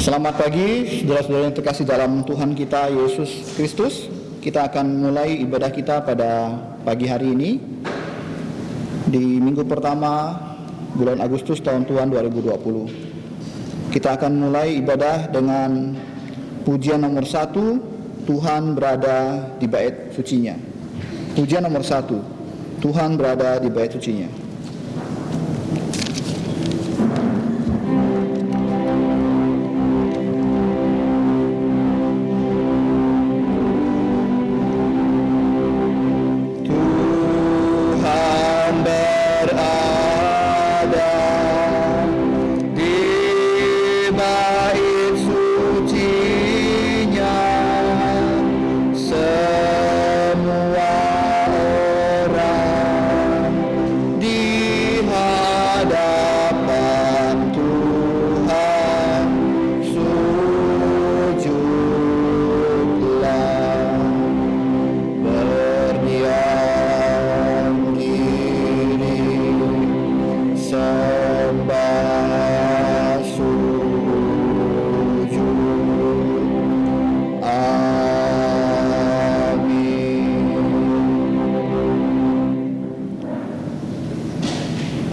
Selamat pagi, saudara-saudara yang terkasih dalam Tuhan kita Yesus Kristus. Kita akan mulai ibadah kita pada pagi hari ini di minggu pertama bulan Agustus tahun Tuhan 2020. Kita akan mulai ibadah dengan pujian nomor 1, Tuhan berada di bait sucinya. Pujian nomor 1, Tuhan berada di bait sucinya.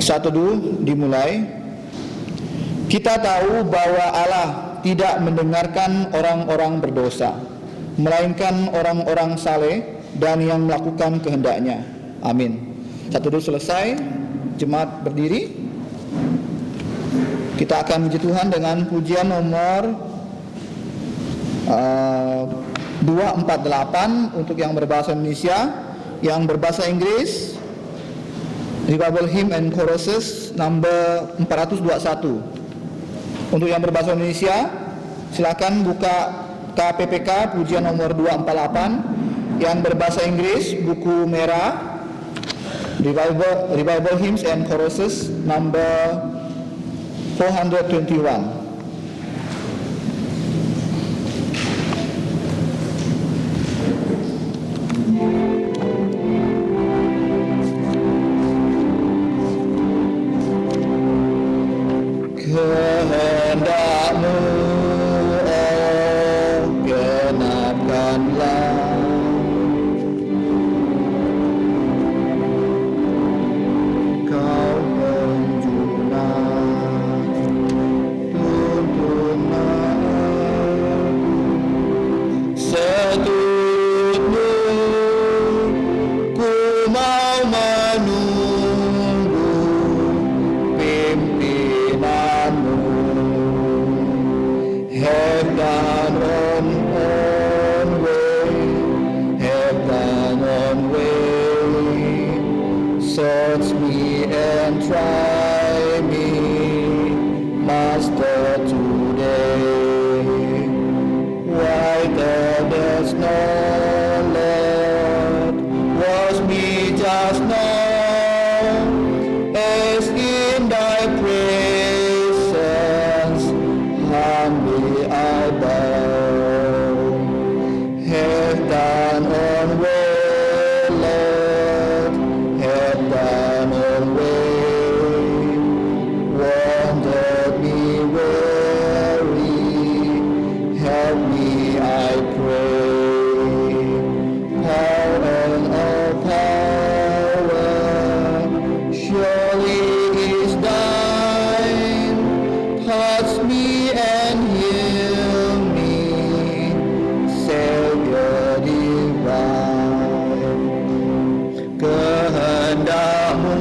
Satu dulu dimulai. Kita tahu bahwa Allah tidak mendengarkan orang-orang berdosa, melainkan orang-orang saleh dan yang melakukan kehendaknya. Amin. Satu dulu selesai. Jemaat berdiri. Kita akan puji Tuhan dengan pujian nomor 248 untuk yang berbahasa Indonesia. Yang berbahasa Inggris, Revival Hymn and Choruses number 421. Untuk yang berbahasa Indonesia, silakan buka KPPK pujian nomor 248. Yang berbahasa Inggris, buku merah Revival Hymns and Choruses number 421. Kehendakmu, oh genapkanlah Kau penjuna, tuntunlah seturutmu, ku mau menunggu pimpinanmu. Have thine own way, have thine own way. Search me and try me, Master, today. Whiter than snow, Lord, wash me just now, as in thy presence humbly I bow. Have thine own way, Lord, have thine own way. Wander me weary, help me I pray. Power and all power surely is thine. Touch me and heal me, Savior divine. Kehendakmu,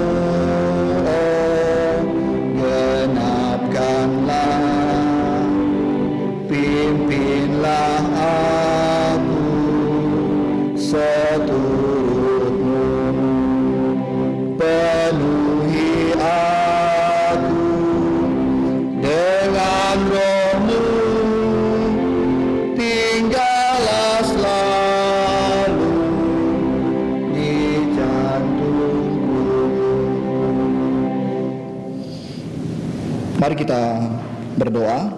oh genapkanlah, pimpinlah aku seturutmu. Penuhi aku dengan roh-Mu, tinggallah selalu di jantungku. Mari kita berdoa.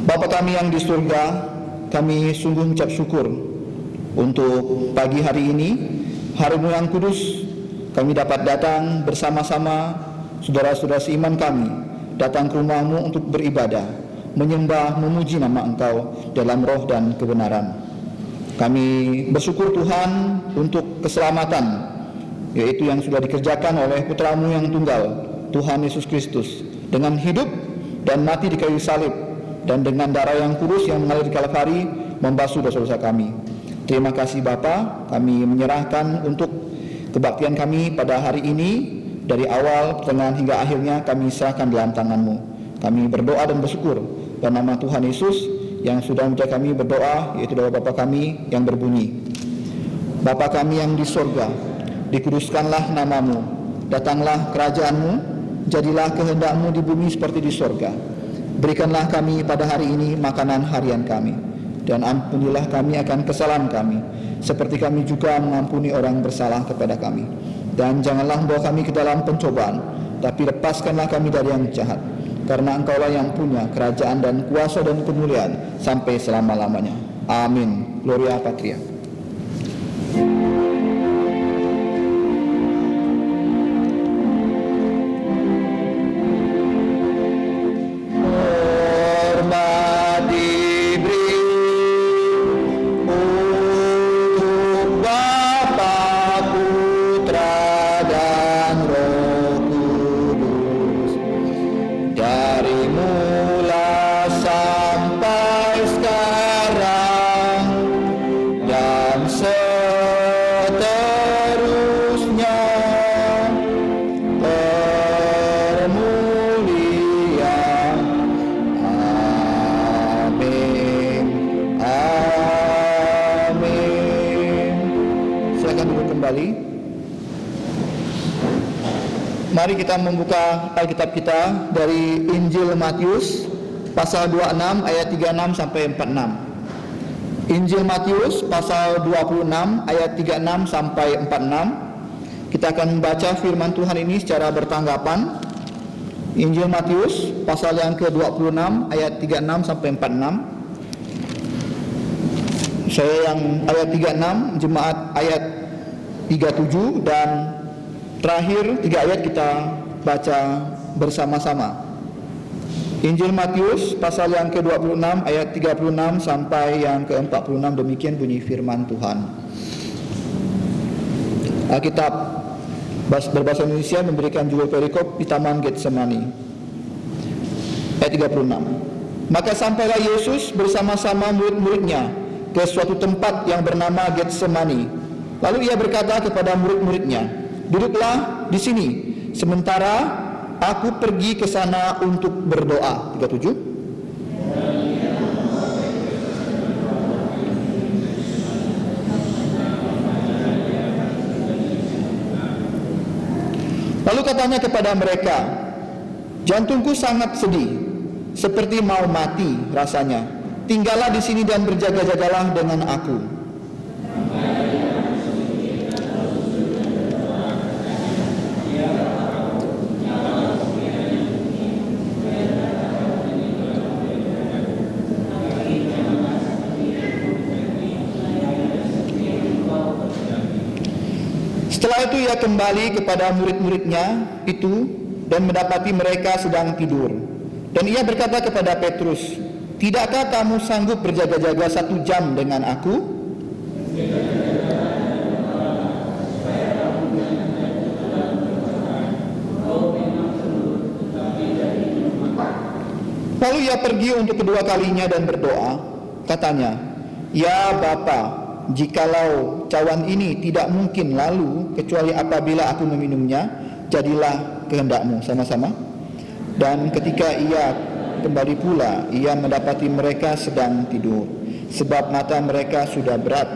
Bapa kami yang di surga, kami sungguh mengucap syukur untuk pagi hari ini, hari-Mu yang kudus. Kami dapat datang bersama-sama saudara-saudara seiman kami datang ke rumah-Mu untuk beribadah, menyembah, memuji nama Engkau dalam roh dan kebenaran. Kami bersyukur Tuhan untuk keselamatan, yaitu yang sudah dikerjakan oleh Putra-Mu yang tunggal, Tuhan Yesus Kristus, dengan hidup dan mati di kayu salib, dan dengan darah yang kudus yang mengalir di Kalvari membasuh dosa-dosa kami. Terima kasih Bapa, kami menyerahkan untuk kebaktian kami pada hari ini, dari awal, pertengahan hingga akhirnya kami serahkan dalam tangan-Mu. Kami berdoa dan bersyukur dalam nama Tuhan Yesus yang sudah menjadi kami berdoa, yaitu doa Bapa kami yang berbunyi, Bapa kami yang di sorga, dikuduskanlah nama-Mu, datanglah kerajaan-Mu, jadilah kehendak-Mu di bumi seperti di sorga. Berikanlah kami pada hari ini makanan harian kami, dan ampunilah kami akan kesalahan kami, seperti kami juga mengampuni orang bersalah kepada kami. Dan janganlah membawa kami ke dalam pencobaan, tapi lepaskanlah kami dari yang jahat. Karena Engkaulah yang punya kerajaan dan kuasa dan kemuliaan sampai selama-lamanya. Amin. Gloria Patria. Mari kita membuka Alkitab kita dari Injil Matius pasal 26 ayat 36 sampai 46. Injil Matius pasal 26 ayat 36 sampai 46. Kita akan membaca firman Tuhan ini secara bertanggapan. Injil Matius pasal yang ke-26 ayat 36 sampai 46. Saya yang ayat 36, jemaat ayat 37, dan terakhir 3 ayat kita baca bersama-sama. Injil Matius pasal yang ke-26 ayat 36 sampai yang ke-46, demikian bunyi firman Tuhan. Alkitab berbahasa Indonesia memberikan judul perikop di Taman Getsemani. Ayat 36. Maka sampailah Yesus bersama-sama murid-muridnya ke suatu tempat yang bernama Getsemani. Lalu ia berkata kepada murid-muridnya, duduklah di sini, sementara aku pergi ke sana untuk berdoa. 37. Lalu katanya kepada mereka, jantungku sangat sedih, seperti mau mati rasanya. Tinggallah di sini dan berjaga-jagalah dengan aku. Setelah itu ia kembali kepada murid-muridnya itu dan mendapati mereka sedang tidur. Dan ia berkata kepada Petrus, tidakkah kamu sanggup berjaga-jaga 1 jam dengan aku? Lalu ia pergi untuk kedua kalinya dan berdoa. Katanya, ya Bapa, jikalau cawan ini tidak mungkin lalu kecuali apabila aku meminumnya, jadilah kehendak-Mu. Sama-sama. Dan ketika ia kembali pula, ia mendapati mereka sedang tidur, sebab mata mereka sudah berat.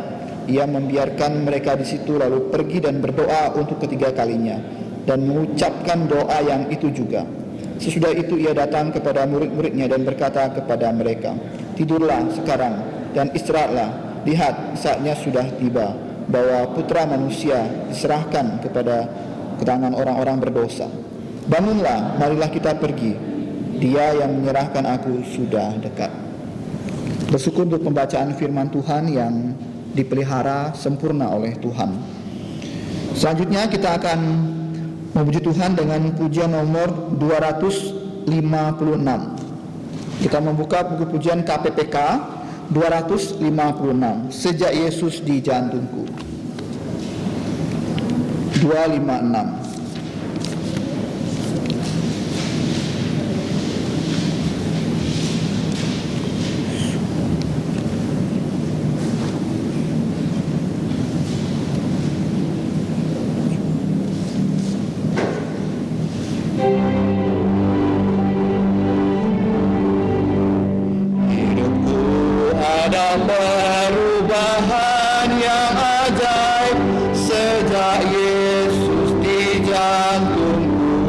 Ia membiarkan mereka di situ lalu pergi dan berdoa untuk ketiga kalinya dan mengucapkan doa yang itu juga. Sesudah itu ia datang kepada murid-muridnya dan berkata kepada mereka, tidurlah sekarang dan istirahatlah. Lihat, saatnya sudah tiba bahwa Putra Manusia diserahkan ke tangan orang-orang berdosa. Bangunlah, marilah kita pergi. Dia yang menyerahkan aku sudah dekat. Bersyukur untuk pembacaan firman Tuhan yang dipelihara sempurna oleh Tuhan. Selanjutnya kita akan Memuji Tuhan dengan pujian nomor 256. Kita membuka buku pujian KPPK 256. Sejak Yesus di jantungku. 256. Perubahan yang ajaib sejak Yesus di jantungku.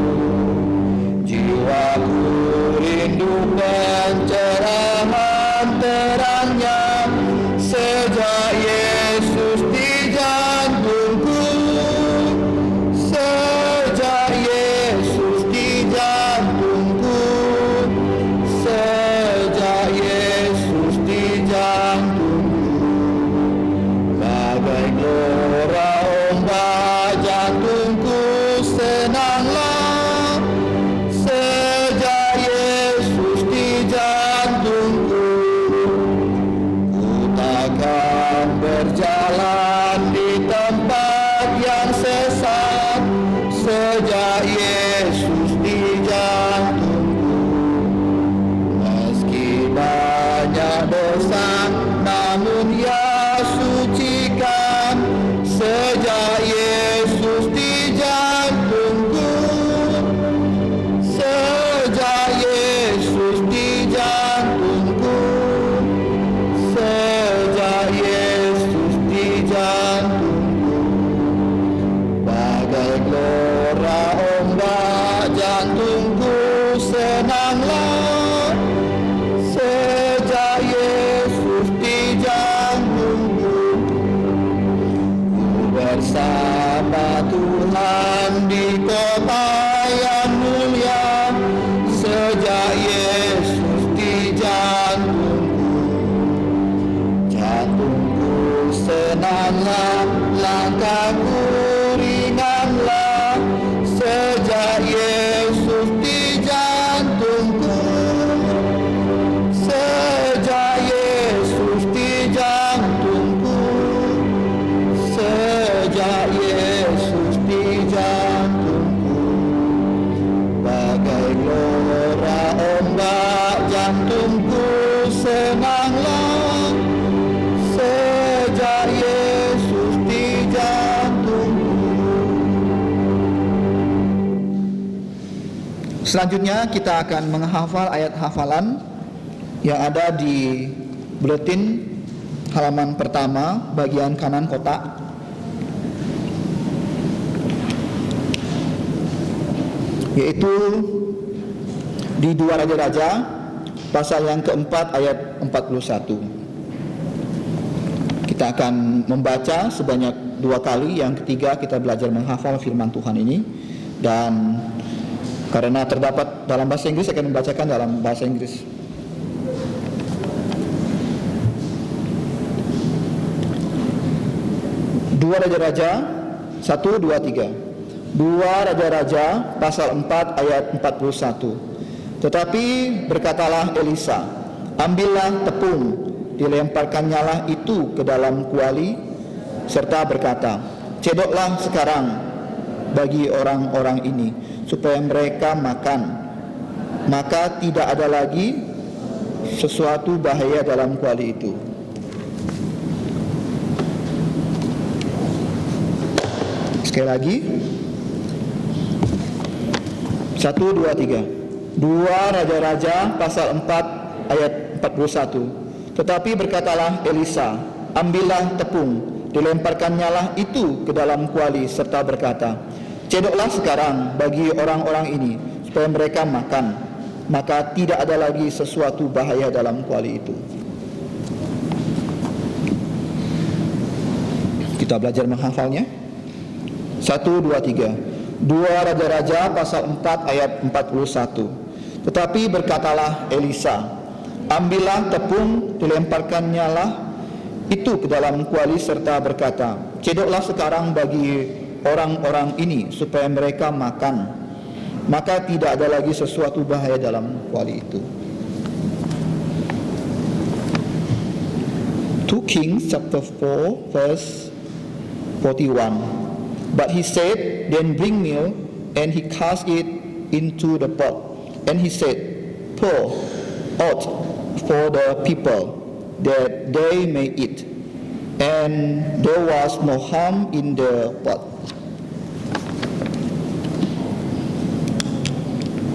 Jiwaku rindu pencerahan terangnya sejak Yesus di jantungku. Sejak Yesus di jantungku. Sejak Yesus di jantungku. Bagai gelora ombak jantungku senanglah sejak Yesus di jantungku. Ku takkan berjalan di tempat yang sesat sejak Yesus di jantungku. Meski banyak dosa namun Ia sucikan sejak Yesus di jantungku. Sejak Yesus di jantungku. Sejak Yesus di jantungku. Bagai gelora ombak jantungku senanglah sejak Yesus di jantungku. Ku bersama Tuhan di kota yang mulia sejak Yesus di jantungku. Jantungku senanglah, langkahku ringanlah sejak Yesus di jantungku. Sejak Yesus di jantungku. Sejak Yesus di jantungku. Bagai gelora ombak jantungku senanglah sejak Yesus di jantungku. Selanjutnya kita akan menghafal ayat hafalan yang ada di buletin halaman pertama bagian kanan kotak. Yaitu di 2 Raja-Raja pasal yang keempat ayat 41. Kita akan membaca sebanyak 2 kali. Yang ketiga kita belajar menghafal firman Tuhan ini. Dan karena terdapat dalam bahasa Inggris, saya akan membacakan dalam bahasa Inggris. Dua Raja-Raja 1, 2, 3. 2 Raja-Raja pasal 4 ayat 41. Tetapi berkatalah Elisa, ambillah tepung, dilemparkannyalah itu ke dalam kuali, serta berkata, cedoklah sekarang bagi orang-orang ini, supaya mereka makan. Maka tidak ada lagi sesuatu bahaya dalam kuali itu. Sekali lagi. 1, 2, 3. 2 Raja-Raja pasal 4 ayat 41. Tetapi berkatalah Elisa, ambillah tepung, dilemparkannyalah itu ke dalam kuali, serta berkata, cedoklah sekarang bagi orang-orang ini, supaya mereka makan. Maka tidak ada lagi sesuatu bahaya dalam kuali itu. Kita belajar menghafalnya. 1, 2, 3. 2 Raja-Raja pasal 4 ayat 41. Tetapi berkatalah Elisa, ambillah tepung, dilemparkannyalah itu ke dalam kuali, serta berkata, cedoklah sekarang bagi orang-orang ini supaya mereka makan, maka tidak ada lagi sesuatu bahaya dalam kuali itu. 2 Kings chapter 4 verse 41. But he said, then bring meal, and he cast it into the pot. And he said, pour out for the people, that they may eat. And there was no harm in the pot.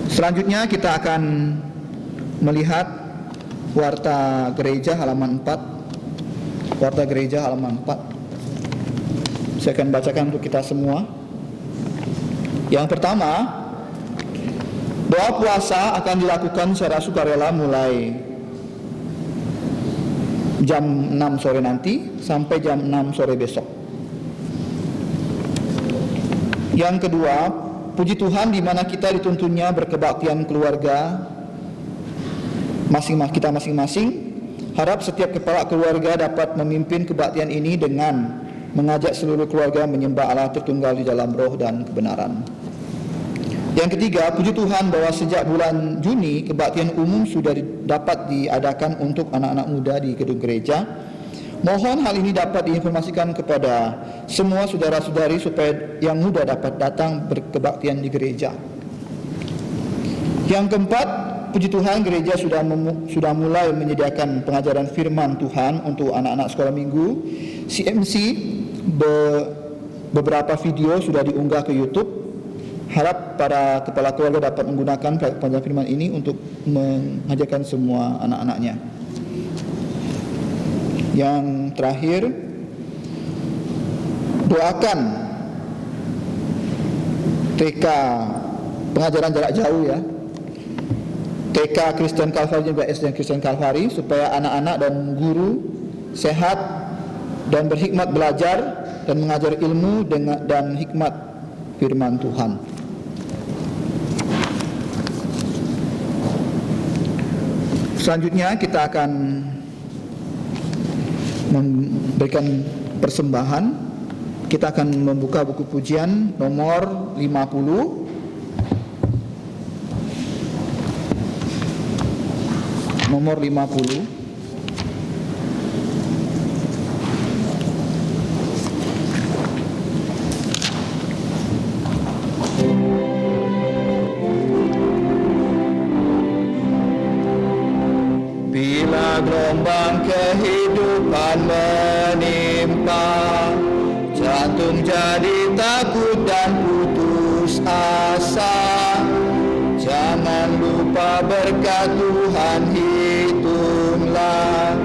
Selanjutnya kita akan melihat warta gereja halaman 4. Warta gereja halaman 4. Saya akan bacakan untuk kita semua. Yang pertama, doa puasa akan dilakukan secara sukarela mulai jam 6 sore nanti sampai jam 6 sore besok. Yang kedua, puji Tuhan di mana kita dituntunnya berkebaktian keluarga kita masing-masing. Harap setiap kepala keluarga dapat memimpin kebaktian ini dengan mengajak seluruh keluarga menyembah Allah Tritunggal di dalam roh dan kebenaran. Yang ketiga, puji Tuhan bahwa sejak bulan Juni kebaktian umum sudah dapat diadakan untuk anak-anak muda di gedung gereja. Mohon hal ini dapat diinformasikan kepada semua saudara-saudari supaya yang muda dapat datang berkebaktian di gereja. Yang keempat, puji Tuhan gereja sudah mulai menyediakan pengajaran firman Tuhan untuk anak-anak sekolah minggu. CMC beberapa video sudah diunggah ke YouTube. Harap para kepala keluarga dapat menggunakan pengajaran firman ini untuk mengajarkan semua anak-anaknya. Yang terakhir, doakan TK pengajaran jarak jauh ya, TK Kristen Kalvari juga SD Kristen Kalvari, supaya anak-anak dan guru sehat dan berhikmat belajar dan mengajar ilmu dan hikmat firman Tuhan. Selanjutnya kita akan memberikan persembahan. Kita akan membuka buku pujian nomor 50. Nomor 50. Bila gelombang kehidupan menimpa, jantung jadi takut dan putus asa, jangan lupa berkat Tuhan hitunglah,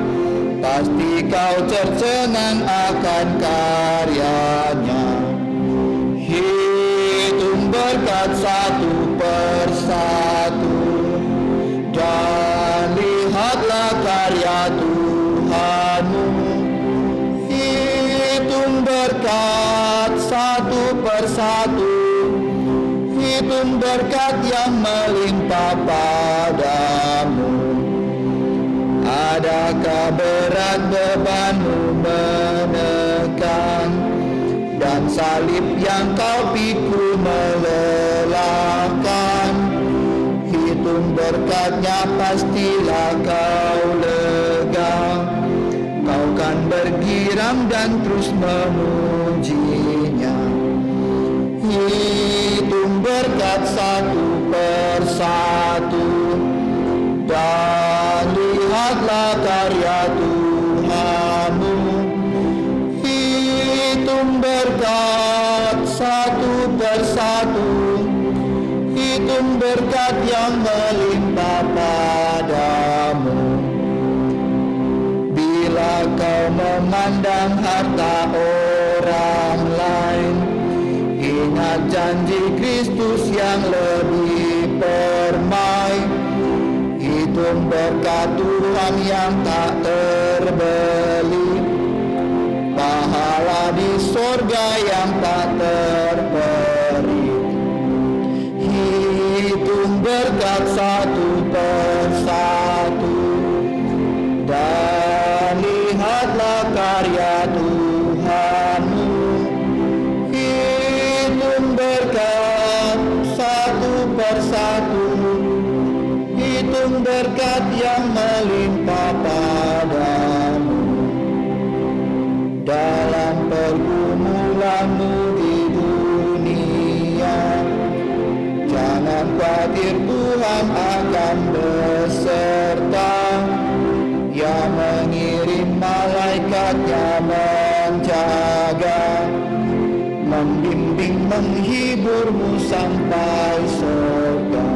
pasti kau tercengang akan karyanya. Hitung berkat satu persatu, dan lihatlah karya Tuhanmu. Hitung berkat satu persatu, hitung berkat yang melimpah padamu. Adakah berat bebanmu menekan, dan salib yang kau pikul melelahkan? Hitung berkatnya, pastilah kau lega. Kau kan bergiram dan terus memujinya. Hitung berkat satu persatu, dan lihatlah karya Tuhanmu. Hitung berkat satu persatu, hitung berkat yang melimpah padamu. Bila kau memandang harta orang lain, ingat janji Kristus yang lebih permai. Hitung berkat Tuhan yang tak terbeli, pahala di sorga yang tak terperi. Hitung berkat satu persatu, dan lihatlah karya Tuhanmu. hitung berkat yang melimpah padamu dalam pergumulanmu di dunia. Jangan khawatir, Tuhan akan beserta, Ia mengirim malaikatnya menjaga, membimbing, menghiburmu sampai surga.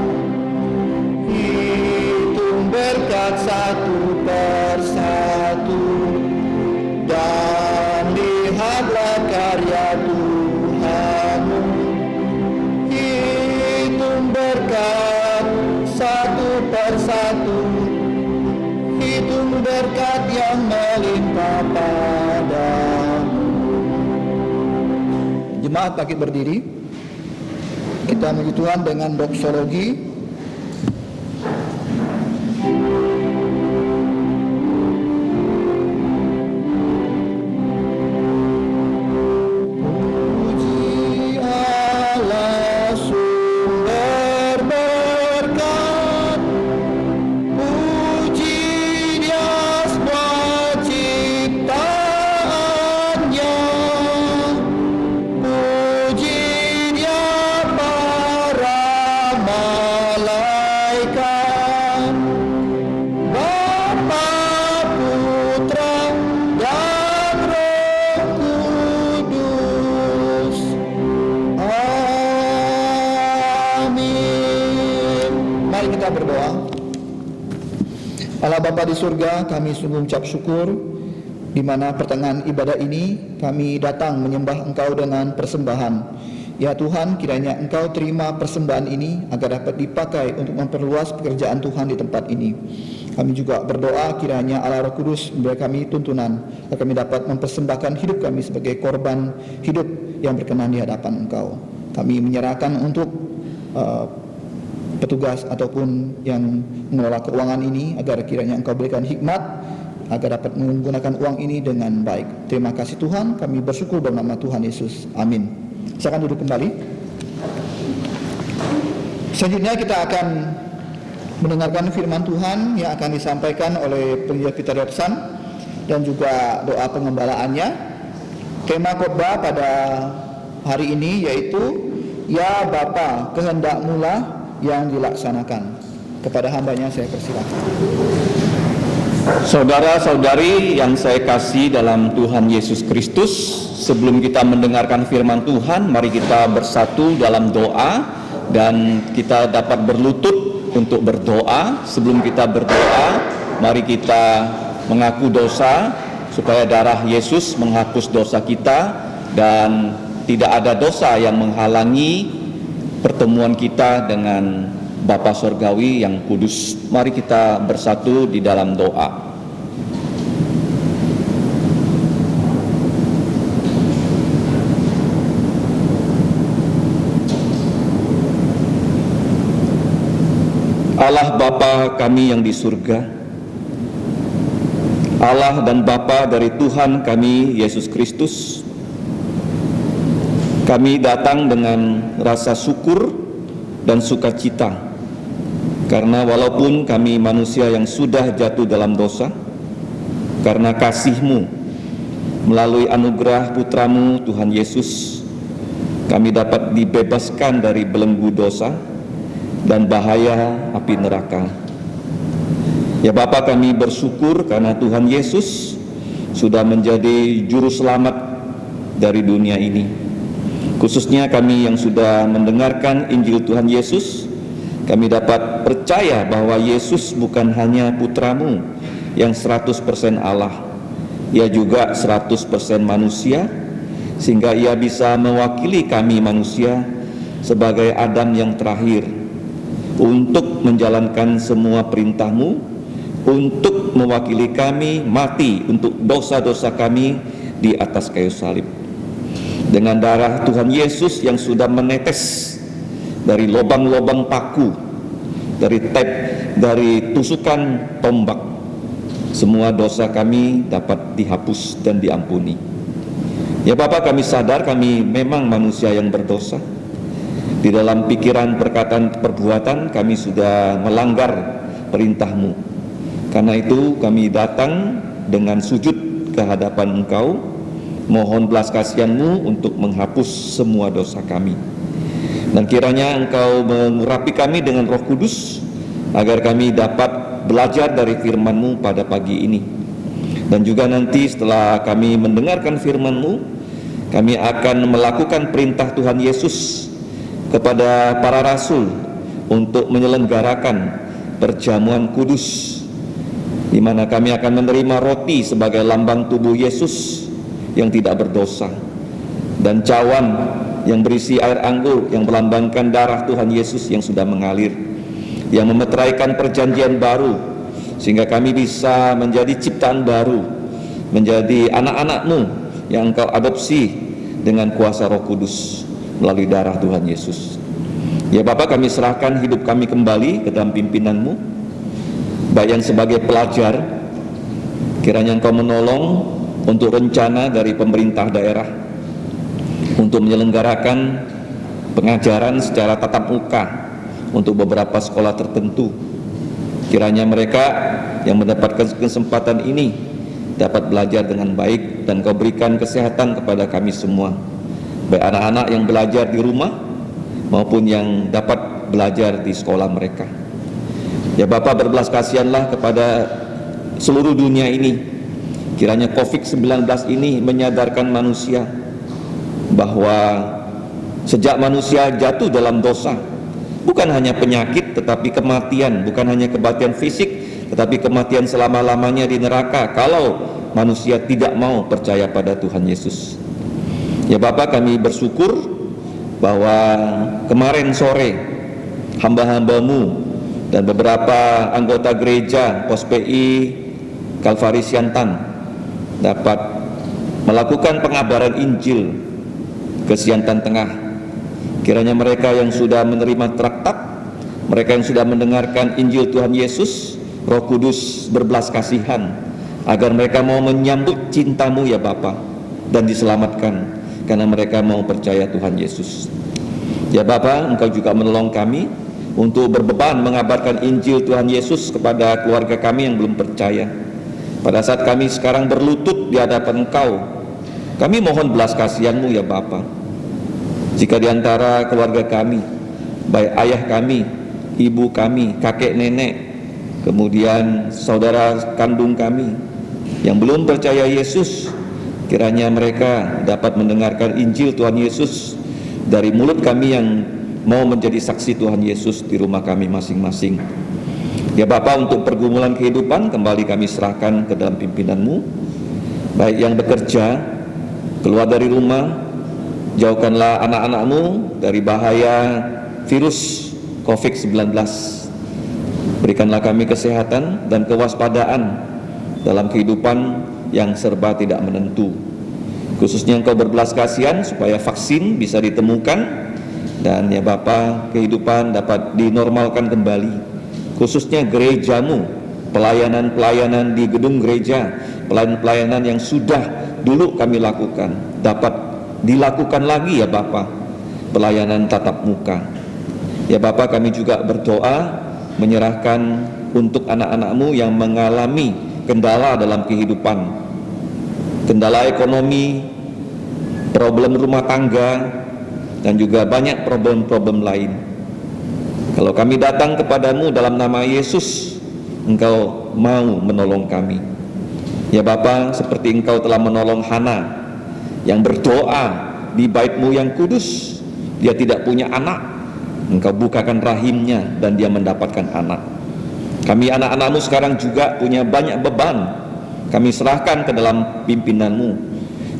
Hitung berkat satu persatu, dan lihatlah karya Tuhanmu. Hitung berkat satu persatu, hitung berkat yang melimpah padamu. Jemaat bangkit berdiri. Kita memuji Tuhan dengan doksologi. Allah Bapa di surga, kami sungguh ucap syukur di mana pertengahan ibadah ini kami datang menyembah Engkau dengan persembahan. Ya Tuhan, kiranya Engkau terima persembahan ini agar dapat dipakai untuk memperluas pekerjaan Tuhan di tempat ini. Kami juga berdoa kiranya Allah Roh Kudus memberi kami tuntunan agar kami dapat mempersembahkan hidup kami sebagai korban hidup yang berkenan di hadapan Engkau. Kami menyerahkan untuk petugas ataupun yang mengelola keuangan ini agar kiranya Engkau berikan hikmat agar dapat menggunakan uang ini dengan baik. Terima kasih Tuhan, kami bersyukur dalam nama Tuhan Yesus. Amin. Silakan duduk kembali. Selanjutnya kita akan mendengarkan firman Tuhan yang akan disampaikan oleh Pendeta Peter Robson dan juga doa pengembalaannya. Tema khotbah pada hari ini yaitu Ya Bapa, kehendak-Mu yang dilaksanakan. Kepada hambanya saya persilakan. Saudara-saudari yang saya kasih dalam Tuhan Yesus Kristus, sebelum kita mendengarkan firman Tuhan, mari kita bersatu dalam doa dan kita dapat berlutut untuk berdoa. Sebelum kita berdoa, mari kita mengaku dosa supaya darah Yesus menghapus dosa kita dan tidak ada dosa yang menghalangi pertemuan kita dengan Bapa Sorgawi yang kudus. Mari kita bersatu di dalam doa. Allah Bapa kami yang di surga, Allah dan Bapa dari Tuhan kami Yesus Kristus, kami datang dengan rasa syukur dan sukacita karena walaupun kami manusia yang sudah jatuh dalam dosa, karena kasih-Mu melalui anugerah Putra-Mu Tuhan Yesus, kami dapat dibebaskan dari belenggu dosa dan bahaya api neraka. Ya Bapa, kami bersyukur karena Tuhan Yesus sudah menjadi juru selamat dari dunia ini. Khususnya kami yang sudah mendengarkan Injil Tuhan Yesus, kami dapat percaya bahwa Yesus bukan hanya Putra-Mu yang 100% Allah, Ia juga 100% manusia, sehingga Ia bisa mewakili kami manusia sebagai Adam yang terakhir untuk menjalankan semua perintah-Mu, untuk mewakili kami mati untuk dosa-dosa kami di atas kayu salib. Dengan darah Tuhan Yesus yang sudah menetes dari lubang-lubang paku, dari tusukan tombak, semua dosa kami dapat dihapus dan diampuni. Ya Bapa, kami sadar kami memang manusia yang berdosa. Di dalam pikiran, perkataan, perbuatan kami sudah melanggar perintah-Mu. Karena itu kami datang dengan sujud ke hadapan Engkau, mohon belas kasihan-Mu untuk menghapus semua dosa kami. Dan kiranya Engkau mengurapi kami dengan Roh Kudus, agar kami dapat belajar dari firman-Mu pada pagi ini. Dan juga nanti setelah kami mendengarkan firman-Mu, kami akan melakukan perintah Tuhan Yesus kepada para rasul untuk menyelenggarakan perjamuan kudus, di mana kami akan menerima roti sebagai lambang tubuh Yesus yang tidak berdosa, dan cawan yang berisi air anggur yang melambangkan darah Tuhan Yesus yang sudah mengalir, yang memeteraikan perjanjian baru, sehingga kami bisa menjadi ciptaan baru, menjadi anak-anak-Mu yang Engkau adopsi dengan kuasa Roh Kudus melalui darah Tuhan Yesus. Ya Bapa, kami serahkan hidup kami kembali ke dalam pimpinan-Mu, baik yang sebagai pelajar, kiranya Engkau menolong untuk rencana dari pemerintah daerah untuk menyelenggarakan pengajaran secara tatap muka untuk beberapa sekolah tertentu. Kiranya mereka yang mendapatkan kesempatan ini dapat belajar dengan baik, dan Kau berikan kesehatan kepada kami semua, baik anak-anak yang belajar di rumah maupun yang dapat belajar di sekolah mereka. Ya Bapa, berbelas kasihanlah kepada seluruh dunia ini. Kiranya COVID-19 ini menyadarkan manusia bahwa sejak manusia jatuh dalam dosa, bukan hanya penyakit tetapi kematian, bukan hanya kematian fisik tetapi kematian selama-lamanya di neraka kalau manusia tidak mau percaya pada Tuhan Yesus. Ya Bapa, kami bersyukur bahwa kemarin sore hamba-hamba-Mu dan beberapa anggota gereja Pos PI Kalvari Siantan dapat melakukan pengabaran Injil ke Siantan Tengah. Kiranya mereka yang sudah menerima traktat, mereka yang sudah mendengarkan Injil Tuhan Yesus, Roh Kudus berbelas kasihan agar mereka mau menyambut cinta-Mu ya Bapa, dan diselamatkan karena mereka mau percaya Tuhan Yesus. Ya Bapa, Engkau juga menolong kami untuk berbeban mengabarkan Injil Tuhan Yesus kepada keluarga kami yang belum percaya. Pada saat kami sekarang berlutut di hadapan Engkau, kami mohon belas kasihan-Mu ya Bapa. Jika di antara keluarga kami, baik ayah kami, ibu kami, kakek nenek, kemudian saudara kandung kami yang belum percaya Yesus, kiranya mereka dapat mendengarkan Injil Tuhan Yesus dari mulut kami yang mau menjadi saksi Tuhan Yesus di rumah kami masing-masing. Ya Bapa, untuk pergumulan kehidupan kembali kami serahkan ke dalam pimpinan-Mu, baik yang bekerja, keluar dari rumah, jauhkanlah anak-anak-Mu dari bahaya virus COVID-19. Berikanlah kami kesehatan dan kewaspadaan dalam kehidupan yang serba tidak menentu. Khususnya Engkau berbelas kasihan supaya vaksin bisa ditemukan, dan ya Bapa, kehidupan dapat dinormalkan kembali. Khususnya gereja-Mu, pelayanan-pelayanan di gedung gereja, pelayanan-pelayanan yang sudah dulu kami lakukan dapat dilakukan lagi ya Bapa, pelayanan tatap muka. Ya Bapa, kami juga berdoa menyerahkan untuk anak-anak-Mu yang mengalami kendala dalam kehidupan, kendala ekonomi, problem rumah tangga, dan juga banyak problem-problem lain. Kalau kami datang kepadamu dalam nama Yesus, Engkau mau menolong kami. Ya Bapa, seperti Engkau telah menolong Hana yang berdoa di bait-Mu yang kudus, dia tidak punya anak, Engkau bukakan rahimnya dan dia mendapatkan anak. Kami anak-anak-Mu sekarang juga punya banyak beban, kami serahkan ke dalam pimpinan-Mu,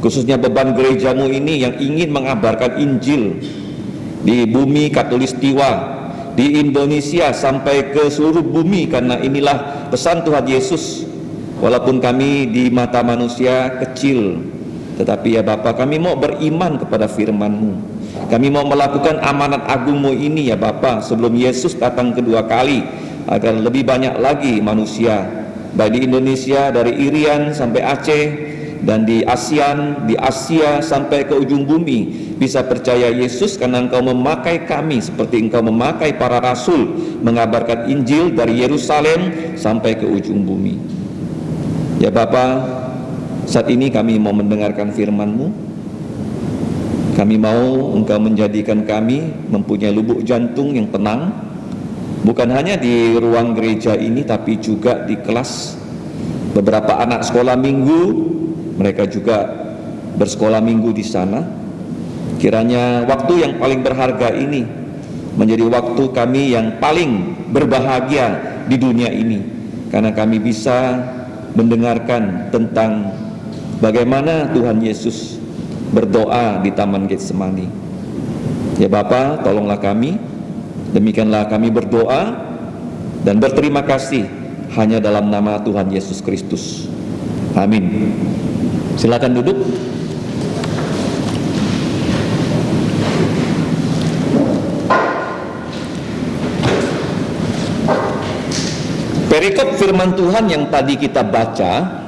khususnya beban gereja-Mu ini yang ingin mengabarkan Injil di bumi Katulistiwa, di Indonesia sampai ke seluruh bumi, karena inilah pesan Tuhan Yesus. Walaupun kami di mata manusia kecil, tetapi ya Bapa, kami mau beriman kepada firman-Mu. Kami mau melakukan amanat agung-Mu ini ya Bapa, sebelum Yesus datang kedua kali, agar lebih banyak lagi manusia, baik di Indonesia dari Irian sampai Aceh, dan di ASEAN, di Asia sampai ke ujung bumi bisa percaya Yesus, karena Engkau memakai kami seperti Engkau memakai para rasul mengabarkan Injil dari Yerusalem sampai ke ujung bumi. Ya Bapa, saat ini kami mau mendengarkan firman-Mu. Kami mau Engkau menjadikan kami mempunyai lubuk jantung yang tenang, bukan hanya di ruang gereja ini, tapi juga di kelas. Beberapa anak sekolah minggu, mereka juga bersekolah minggu di sana. Kiranya waktu yang paling berharga ini menjadi waktu kami yang paling berbahagia di dunia ini, karena kami bisa mendengarkan tentang bagaimana Tuhan Yesus berdoa di Taman Getsemani. Ya Bapa, tolonglah kami, demikianlah kami berdoa dan berterima kasih hanya dalam nama Tuhan Yesus Kristus. Amin. Silakan duduk. Perikop firman Tuhan yang tadi kita baca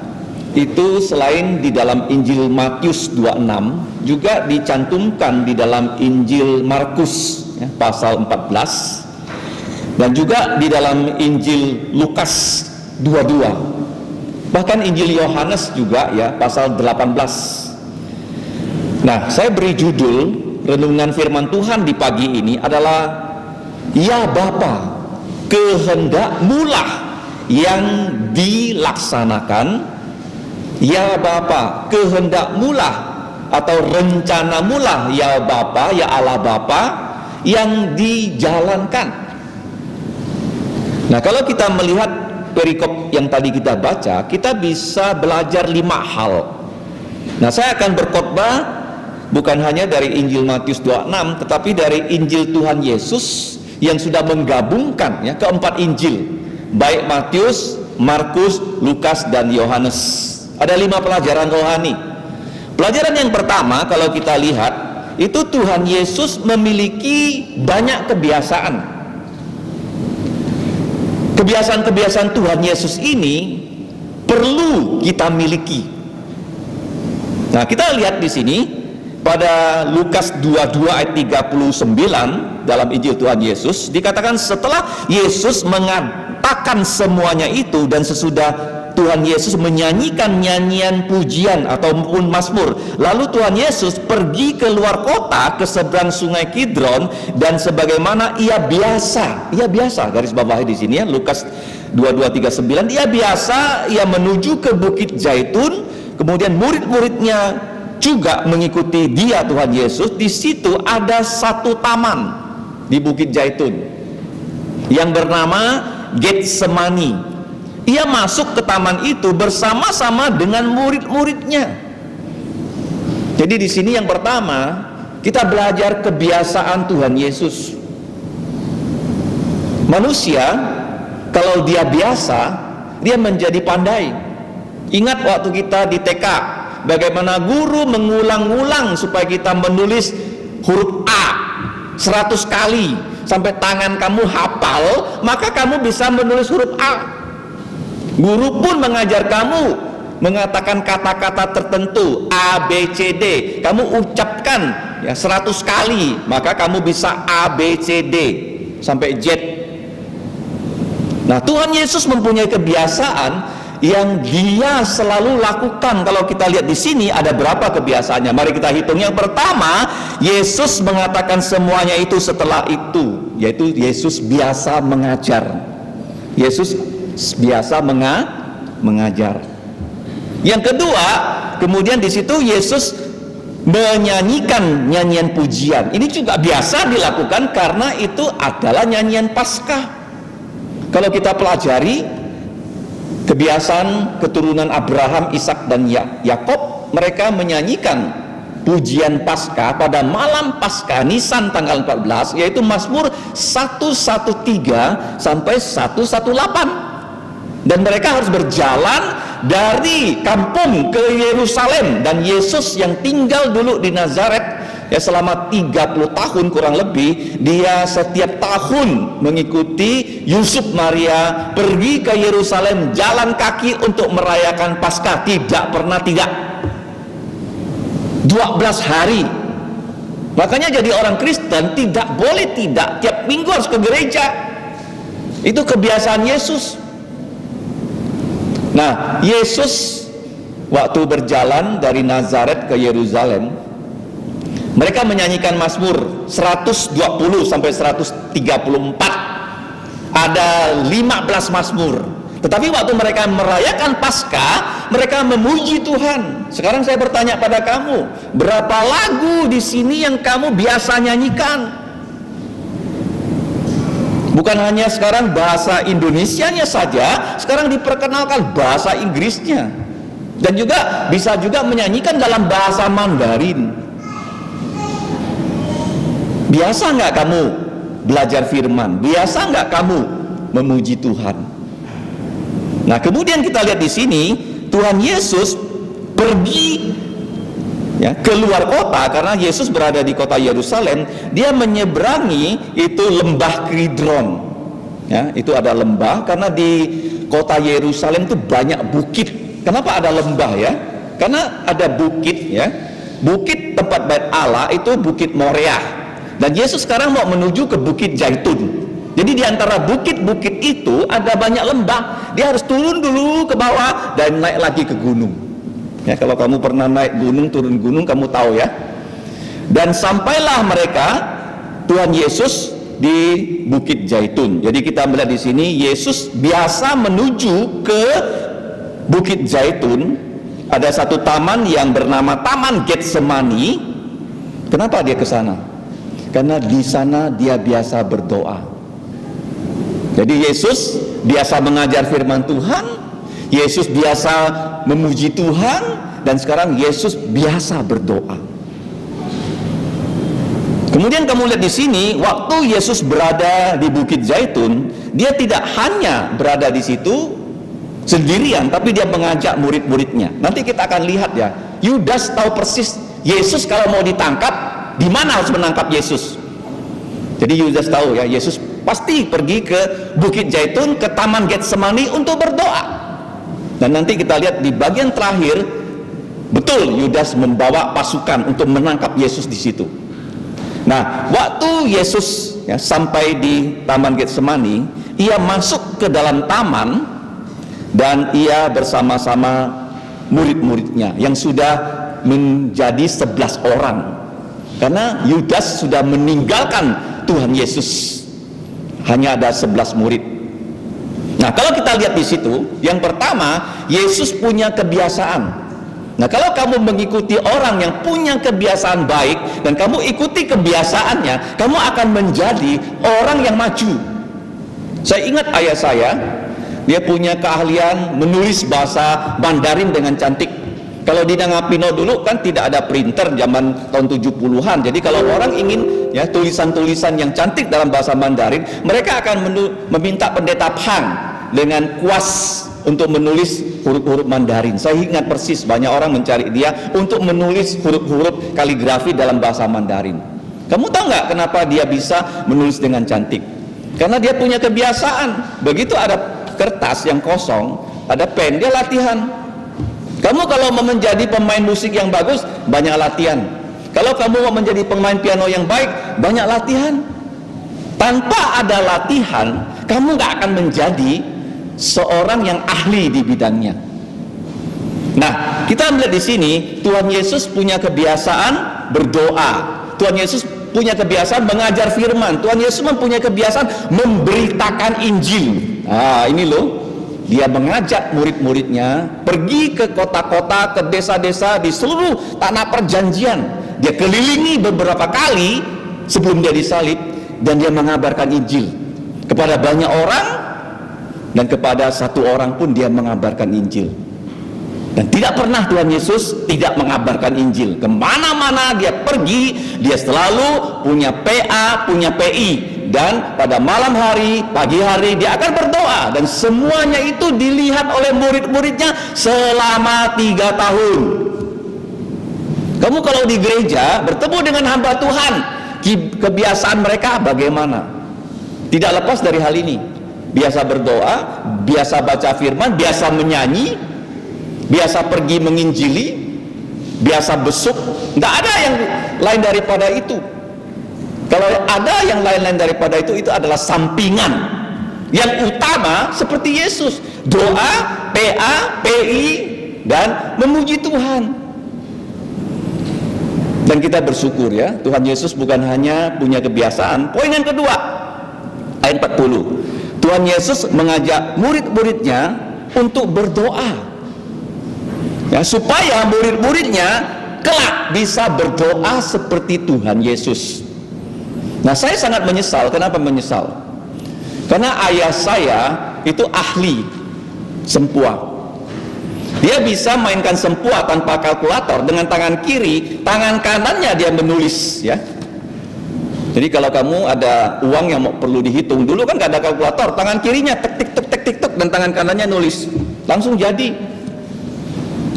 itu selain di dalam Injil Matius 26 juga dicantumkan di dalam Injil Markus ya, pasal 14, dan juga di dalam Injil Lukas 22, bahkan Injil Yohanes juga ya pasal 18. Nah, saya beri judul renungan firman Tuhan di pagi ini adalah Ya Bapa, kehendak-Mulah yang dilaksanakan. Ya Bapa, kehendak-Mulah atau rencana-Mulah, ya Bapa, ya Allah Bapa, yang dijalankan. Nah, kalau kita melihat perikop yang tadi kita baca, kita bisa belajar 5 hal. Nah, saya akan berkhotbah bukan hanya dari Injil Matius 26, tetapi dari Injil Tuhan Yesus yang sudah menggabungkan ya keempat Injil, baik Matius, Markus, Lukas, dan Yohanes. Ada 5 pelajaran rohani. Pelajaran yang pertama, kalau kita lihat, itu Tuhan Yesus memiliki banyak kebiasaan. Kebiasaan-kebiasaan Tuhan Yesus ini perlu kita miliki. Nah, kita lihat di sini pada Lukas 22 ayat 39 dalam Injil Tuhan Yesus dikatakan, setelah Yesus mengatakan semuanya itu dan sesudah Tuhan Yesus menyanyikan nyanyian pujian ataupun mazmur, lalu Tuhan Yesus pergi ke luar kota ke seberang sungai Kidron, dan sebagaimana ia biasa garis bawahnya di sini ya, Lukas 22:39, ia menuju ke Bukit Zaitun, kemudian murid-muridnya juga mengikuti dia Tuhan Yesus. Di situ ada satu taman di Bukit Zaitun yang bernama Getsemani. Ia masuk ke taman itu bersama-sama dengan murid-muridnya. Jadi di sini yang pertama kita belajar kebiasaan Tuhan Yesus. Manusia kalau dia biasa, dia menjadi pandai. Ingat waktu kita di TK, bagaimana guru mengulang-ulang supaya kita menulis huruf A 100 kali sampai tangan kamu hafal, maka kamu bisa menulis huruf A. Guru pun mengajar kamu mengatakan kata-kata tertentu A, B, C, D, kamu ucapkan ya 100 kali, maka kamu bisa A, B, C, D sampai Z. Nah, Tuhan Yesus mempunyai kebiasaan yang dia selalu lakukan. Kalau kita lihat di sini ada berapa kebiasaannya, mari kita hitung. Yang pertama, Yesus mengatakan semuanya itu setelah itu, yaitu Yesus biasa mengajar. Yesus biasa mengajar. Yang kedua, kemudian di situ Yesus menyanyikan nyanyian pujian. Ini juga biasa dilakukan karena itu adalah nyanyian Paskah. Kalau kita pelajari kebiasaan keturunan Abraham, Ishak, dan Yakub, mereka menyanyikan pujian Paskah pada malam Paskah Nisan tanggal 14, yaitu Mazmur 113 sampai 118. Dan mereka harus berjalan dari kampung ke Yerusalem, dan Yesus yang tinggal dulu di Nazaret ya selama 30 tahun kurang lebih, dia setiap tahun mengikuti Yusuf Maria pergi ke Yerusalem jalan kaki untuk merayakan Paskah, tidak pernah tidak. 12 hari. Makanya jadi orang Kristen tidak boleh tidak tiap minggu harus ke gereja. Itu kebiasaan Yesus. Nah, Yesus waktu berjalan dari Nazaret ke Yerusalem, mereka menyanyikan Mazmur 120 sampai 134. Ada 15 Mazmur. Tetapi waktu mereka merayakan Paskah, mereka memuji Tuhan. Sekarang saya bertanya pada kamu, berapa lagu di sini yang kamu biasa nyanyikan? Bukan hanya sekarang bahasa Indonesianya saja, sekarang diperkenalkan bahasa Inggrisnya. Dan juga bisa juga menyanyikan dalam bahasa Mandarin. Biasa nggak kamu belajar firman? Biasa nggak kamu memuji Tuhan? Nah, kemudian kita lihat di sini Tuhan Yesus pergi keluar kota, karena Yesus berada di kota Yerusalem. Dia menyeberangi itu lembah Kidron. Itu ada lembah karena di kota Yerusalem itu banyak bukit. Kenapa ada lembah ya? Karena ada bukit ya. Bukit tempat bait Allah itu Bukit Moriah. Dan Yesus sekarang mau menuju ke Bukit Zaitun. Jadi di antara bukit-bukit itu ada banyak lembah. Dia harus turun dulu ke bawah dan naik lagi ke gunung. Ya, kalau kamu pernah naik gunung, turun gunung, kamu tahu ya. Dan sampailah mereka, Tuhan Yesus, di Bukit Zaitun. Jadi kita melihat di sini Yesus biasa menuju ke Bukit Zaitun. Ada satu taman yang bernama Taman Getsemani. Kenapa dia ke sana? Karena di sana dia biasa berdoa. Jadi Yesus biasa mengajar firman Tuhan, Yesus biasa memuji Tuhan, dan sekarang Yesus biasa berdoa. Kemudian kamu lihat di sini, waktu Yesus berada di Bukit Zaitun, dia tidak hanya berada di situ sendirian, tapi dia mengajak murid-muridnya. Nanti kita akan lihat ya, Yudas tahu persis Yesus kalau mau ditangkap, di mana harus menangkap Yesus. Jadi Yudas tahu ya, Yesus pasti pergi ke Bukit Zaitun, ke Taman Getsemani untuk berdoa. Dan nanti kita lihat di bagian terakhir, betul Yudas membawa pasukan untuk menangkap Yesus di situ. Nah, waktu Yesus sampai di Taman Getsemani, ia masuk ke dalam taman dan ia bersama-sama murid-muridnya yang sudah menjadi 11 orang. Karena Yudas sudah meninggalkan Tuhan Yesus. Hanya ada 11 murid. Nah, kalau kita lihat di situ, yang pertama, Yesus punya kebiasaan. Nah, kalau kamu mengikuti orang yang punya kebiasaan baik dan kamu ikuti kebiasaannya, kamu akan menjadi orang yang maju. Saya ingat ayah saya, dia punya keahlian menulis bahasa Mandarin dengan cantik. Kalau di Nangapino dulu kan tidak ada printer zaman tahun 70-an. Jadi kalau orang ingin tulisan-tulisan yang cantik dalam bahasa Mandarin, mereka akan meminta pendeta Phang dengan kuas untuk menulis huruf-huruf Mandarin. Saya ingat persis banyak orang mencari dia untuk menulis huruf-huruf kaligrafi dalam bahasa Mandarin. Kamu tahu nggak kenapa dia bisa menulis dengan cantik? Karena dia punya kebiasaan. Begitu ada kertas yang kosong, ada pen, dia latihan. Kamu kalau mau menjadi pemain musik yang bagus, banyak latihan. Kalau kamu mau menjadi pemain piano yang baik, banyak latihan. Tanpa ada latihan, kamu gak akan menjadi seorang yang ahli di bidangnya. Nah, kita melihat di sini, Tuhan Yesus punya kebiasaan berdoa. Tuhan Yesus punya kebiasaan mengajar firman. Tuhan Yesus mempunyai kebiasaan memberitakan Injil. Ini loh. Dia mengajak murid-muridnya pergi ke kota-kota, ke desa-desa di seluruh tanah perjanjian. Dia kelilingi beberapa kali sebelum dia disalib, dan dia mengabarkan Injil kepada banyak orang, dan kepada satu orang pun dia mengabarkan Injil. Dan tidak pernah Tuhan Yesus tidak mengabarkan Injil. Kemana-mana dia pergi, dia selalu punya PA, punya PI. Dan pada malam hari, pagi hari dia akan berdoa. Dan semuanya itu dilihat oleh murid-muridnya selama 3 tahun. Kamu kalau di gereja bertemu dengan hamba Tuhan, kebiasaan mereka bagaimana? Tidak lepas dari hal ini. Biasa berdoa, biasa baca firman, biasa menyanyi, biasa pergi menginjili, biasa besuk, tidak ada yang lain daripada itu. Kalau ada yang lain-lain daripada itu adalah sampingan. Yang utama seperti Yesus, doa, PA, PI, dan memuji Tuhan. Dan kita bersyukur ya, Tuhan Yesus bukan hanya punya kebiasaan. Poin yang kedua, ayat 40, Tuhan Yesus mengajak murid-muridnya untuk berdoa ya, supaya murid-muridnya kelak bisa berdoa seperti Tuhan Yesus. Nah, saya sangat menyesal. Kenapa menyesal? Karena ayah saya itu ahli sempua. Dia bisa mainkan sempua tanpa kalkulator dengan tangan kiri, tangan kanannya dia menulis ya. Jadi kalau kamu ada uang yang perlu dihitung, dulu kan gak ada kalkulator, tangan kirinya tek tik tek tek tik tek dan tangan kanannya nulis, langsung jadi.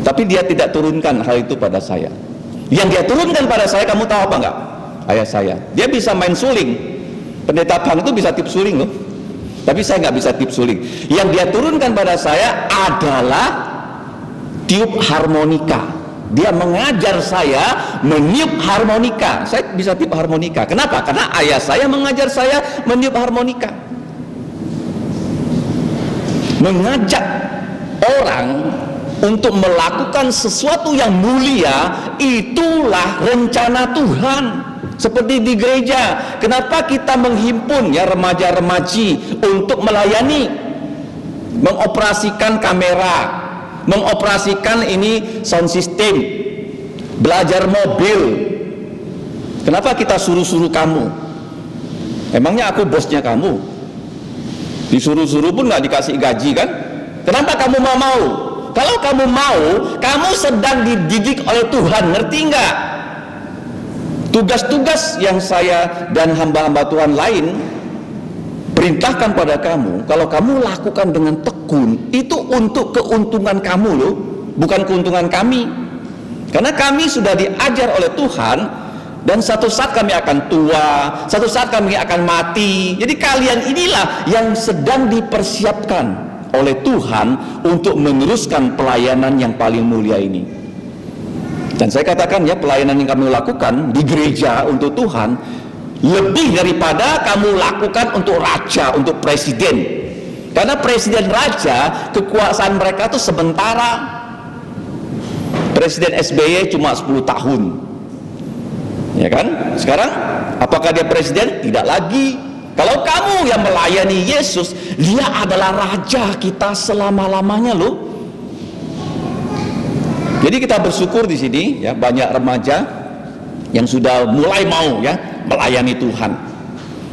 Tapi dia tidak turunkan hal itu pada saya. Yang dia turunkan pada saya, kamu tahu apa enggak? Ayah saya, dia bisa main suling. Pendeta Pang itu bisa tip suling loh. Tapi saya nggak bisa tip suling. Yang dia turunkan pada saya adalah tiup harmonika. Dia mengajar saya meniup harmonika. Saya bisa tiup harmonika. Kenapa? Karena ayah saya mengajar saya meniup harmonika. Mengajak orang untuk melakukan sesuatu yang mulia, itulah rencana Tuhan. Seperti di gereja, kenapa kita menghimpun ya remaja-remaji untuk melayani, mengoperasikan kamera, mengoperasikan ini sound system, belajar mobil. Kenapa kita suruh-suruh kamu? Emangnya aku bosnya kamu? Disuruh-suruh pun nggak dikasih gaji kan? Kenapa kamu mau? Kalau kamu mau, kamu sedang dididik oleh Tuhan, ngerti nggak? Tugas-tugas yang saya dan hamba-hamba Tuhan lain perintahkan pada kamu, kalau kamu lakukan dengan tekun, itu untuk keuntungan kamu loh, bukan keuntungan kami. Karena kami sudah diajar oleh Tuhan, dan satu saat kami akan tua, satu saat kami akan mati. Jadi kalian inilah yang sedang dipersiapkan oleh Tuhan untuk meneruskan pelayanan yang paling mulia ini. Dan saya katakan ya, pelayanan yang kami lakukan di gereja untuk Tuhan lebih daripada kamu lakukan untuk raja, untuk presiden. Karena presiden raja, kekuasaan mereka itu sementara. Presiden SBY cuma 10 tahun. Ya kan? Sekarang apakah dia presiden? Tidak lagi. Kalau kamu yang melayani Yesus, dia adalah raja kita selama-lamanya loh. Jadi kita bersyukur di sini ya, banyak remaja yang sudah mulai mau ya melayani Tuhan.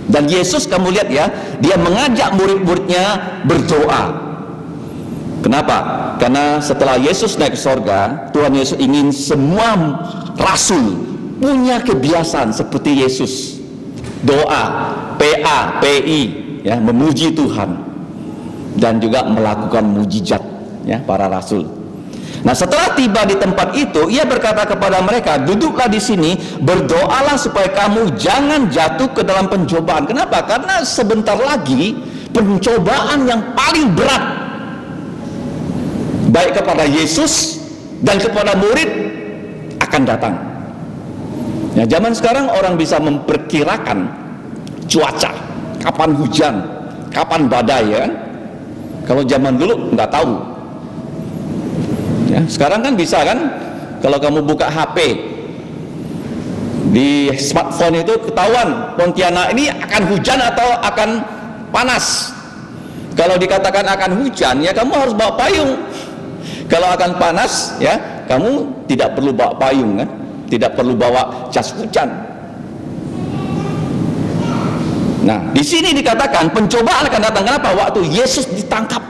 Dan Yesus kamu lihat ya, dia mengajak murid-muridnya berdoa. Kenapa? Karena setelah Yesus naik ke sorga, Tuhan Yesus ingin semua rasul punya kebiasaan seperti Yesus. Doa, PA, PI ya, memuji Tuhan dan juga melakukan mujizat ya para rasul. Nah, setelah tiba di tempat itu, ia berkata kepada mereka, duduklah di sini, berdoalah supaya kamu jangan jatuh ke dalam pencobaan. Kenapa? Karena sebentar lagi pencobaan yang paling berat, baik kepada Yesus dan kepada murid, akan datang. Ya, zaman sekarang orang bisa memperkirakan cuaca, kapan hujan, kapan badai ya. Kalau zaman dulu nggak tahu. Ya, sekarang kan bisa kan, kalau kamu buka HP di smartphone itu ketahuan Pontianak ini akan hujan atau akan panas. Kalau dikatakan akan hujan ya kamu harus bawa payung. Kalau akan panas ya kamu tidak perlu bawa payung kan, tidak perlu bawa jas hujan. Nah, di sini dikatakan pencobaan akan datang. Kenapa? Waktu Yesus ditangkap,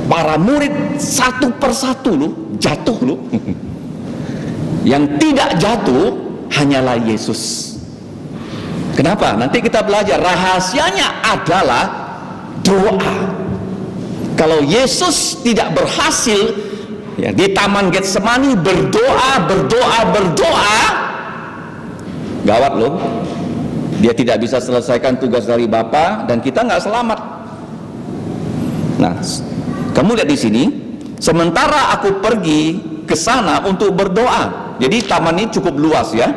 para murid satu persatu loh jatuh loh. Yang tidak jatuh hanyalah Yesus. Kenapa? Nanti kita belajar. Rahasianya adalah doa. Kalau Yesus tidak berhasil ya, di Taman Getsemani berdoa, gawat loh. Dia tidak bisa selesaikan tugas dari Bapa dan kita nggak selamat. Nah, kamu lihat di sini, sementara aku pergi ke sana untuk berdoa. Jadi taman ini cukup luas ya.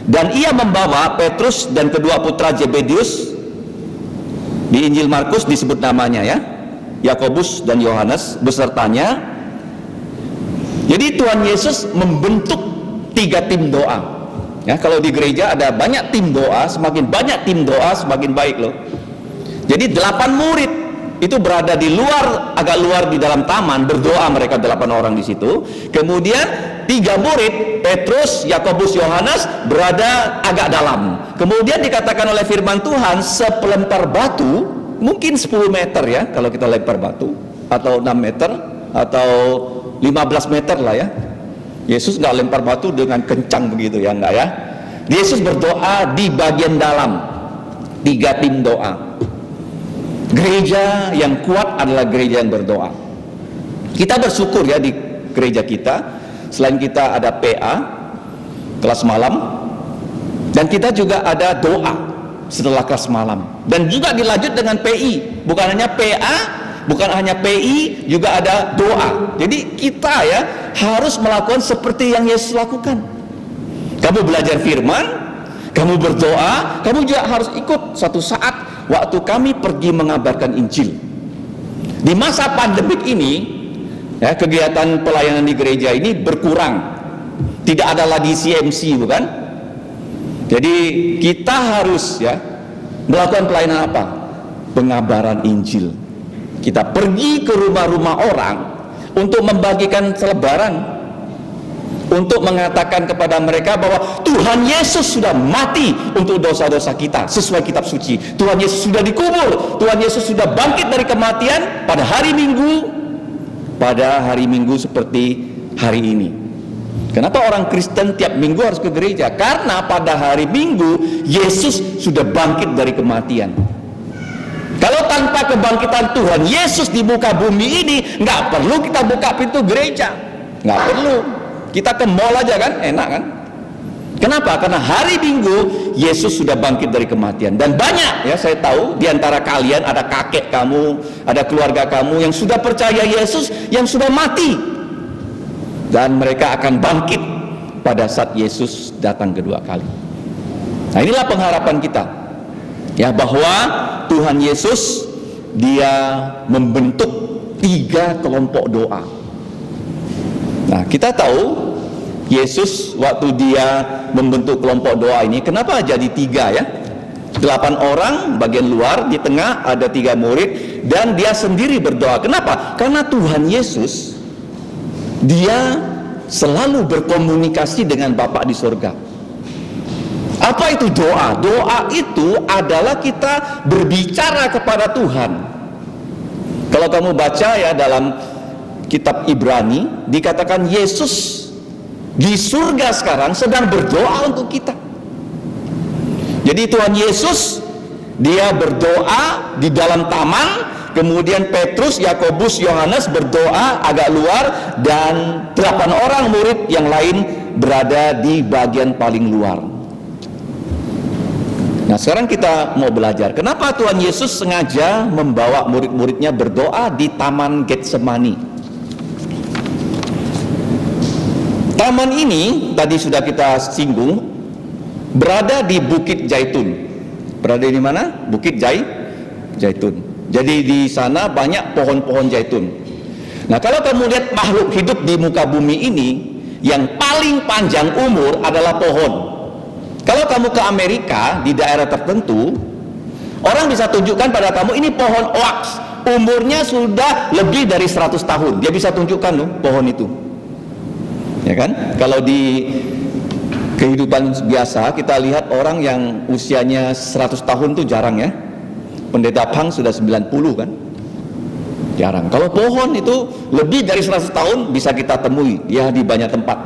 Dan ia membawa Petrus dan kedua putra Zebedius. Di Injil Markus disebut namanya ya, Yakobus dan Yohanes besertanya. Jadi Tuhan Yesus membentuk 3 tim doa. Ya, kalau di gereja ada banyak tim doa, semakin banyak tim doa semakin baik loh. Jadi 8 murid itu berada di luar, agak luar di dalam taman, berdoa mereka 8 orang di situ. Kemudian 3 murid, Petrus, Yakobus, Yohanes berada agak dalam. Kemudian dikatakan oleh firman Tuhan, sepelempar batu, mungkin 10 meter ya kalau kita lempar batu, atau 6 meter, atau 15 meter lah ya. Yesus nggak lempar batu dengan kencang begitu ya, enggak ya. Yesus berdoa di bagian dalam. 3 tim doa. Gereja yang kuat adalah gereja yang berdoa. Kita bersyukur ya di gereja kita, selain kita ada PA, kelas malam, dan kita juga ada doa setelah kelas malam. Dan juga dilanjut dengan PI, bukan hanya PA, bukan hanya PI, juga ada doa. Jadi kita ya harus melakukan seperti yang Yesus lakukan. Kamu belajar firman, kamu berdoa, kamu juga harus ikut suatu saat waktu kami pergi mengabarkan Injil. Di masa pandemik ini ya, kegiatan pelayanan di gereja ini berkurang. Tidak ada lagi CMC, bukan? Jadi kita harus ya melakukan pelayanan apa? Pengabaran Injil. Kita pergi ke rumah-rumah orang untuk membagikan selebaran, untuk mengatakan kepada mereka bahwa Tuhan Yesus sudah mati untuk dosa-dosa kita sesuai kitab suci. Tuhan Yesus sudah dikubur, Tuhan Yesus sudah bangkit dari kematian pada hari Minggu seperti hari ini. Kenapa orang Kristen tiap minggu harus ke gereja? Karena pada hari Minggu Yesus sudah bangkit dari kematian. Kalau tanpa kebangkitan Tuhan Yesus di muka bumi ini, nggak perlu kita buka pintu gereja, nggak perlu. Kita ke mall aja kan, enak kan? Kenapa? Karena hari Minggu Yesus sudah bangkit dari kematian. Dan banyak ya, saya tahu di antara kalian ada kakek kamu, ada keluarga kamu yang sudah percaya Yesus, yang sudah mati. Dan mereka akan bangkit pada saat Yesus datang kedua kali. Nah, inilah pengharapan kita. Ya, bahwa Tuhan Yesus dia membentuk 3 kelompok doa. Nah, kita tahu Yesus waktu dia membentuk kelompok doa ini, kenapa jadi 3 ya? 8 orang bagian luar, di tengah ada 3 murid, dan dia sendiri berdoa. Kenapa? Karena Tuhan Yesus dia selalu berkomunikasi dengan Bapa di surga. Apa itu doa? Doa itu adalah kita berbicara kepada Tuhan. Kalau kamu baca ya dalam kitab Ibrani, dikatakan Yesus di surga sekarang sedang berdoa untuk kita. Jadi Tuhan Yesus dia berdoa di dalam taman, kemudian Petrus, Yakobus, Yohanes berdoa agak luar, dan 8 orang murid yang lain berada di bagian paling luar. Nah, sekarang kita mau belajar kenapa Tuhan Yesus sengaja membawa murid-muridnya berdoa di Taman Getsemani. Taman ini tadi sudah kita singgung, berada di Bukit Zaitun. Berada di mana? Bukit Zaitun. Jadi di sana banyak pohon-pohon zaitun. Nah, kalau kamu lihat makhluk hidup di muka bumi ini, yang paling panjang umur adalah pohon. Kalau kamu ke Amerika di daerah tertentu, orang bisa tunjukkan pada kamu ini pohon oaks, umurnya sudah lebih dari 100 tahun. Dia bisa tunjukkan loh pohon itu. Ya kan? Kalau di kehidupan biasa kita lihat orang yang usianya 100 tahun tuh jarang ya. Pendeta Pang sudah 90 kan? Jarang. Kalau pohon itu lebih dari 100 tahun bisa kita temui, dia di banyak tempat.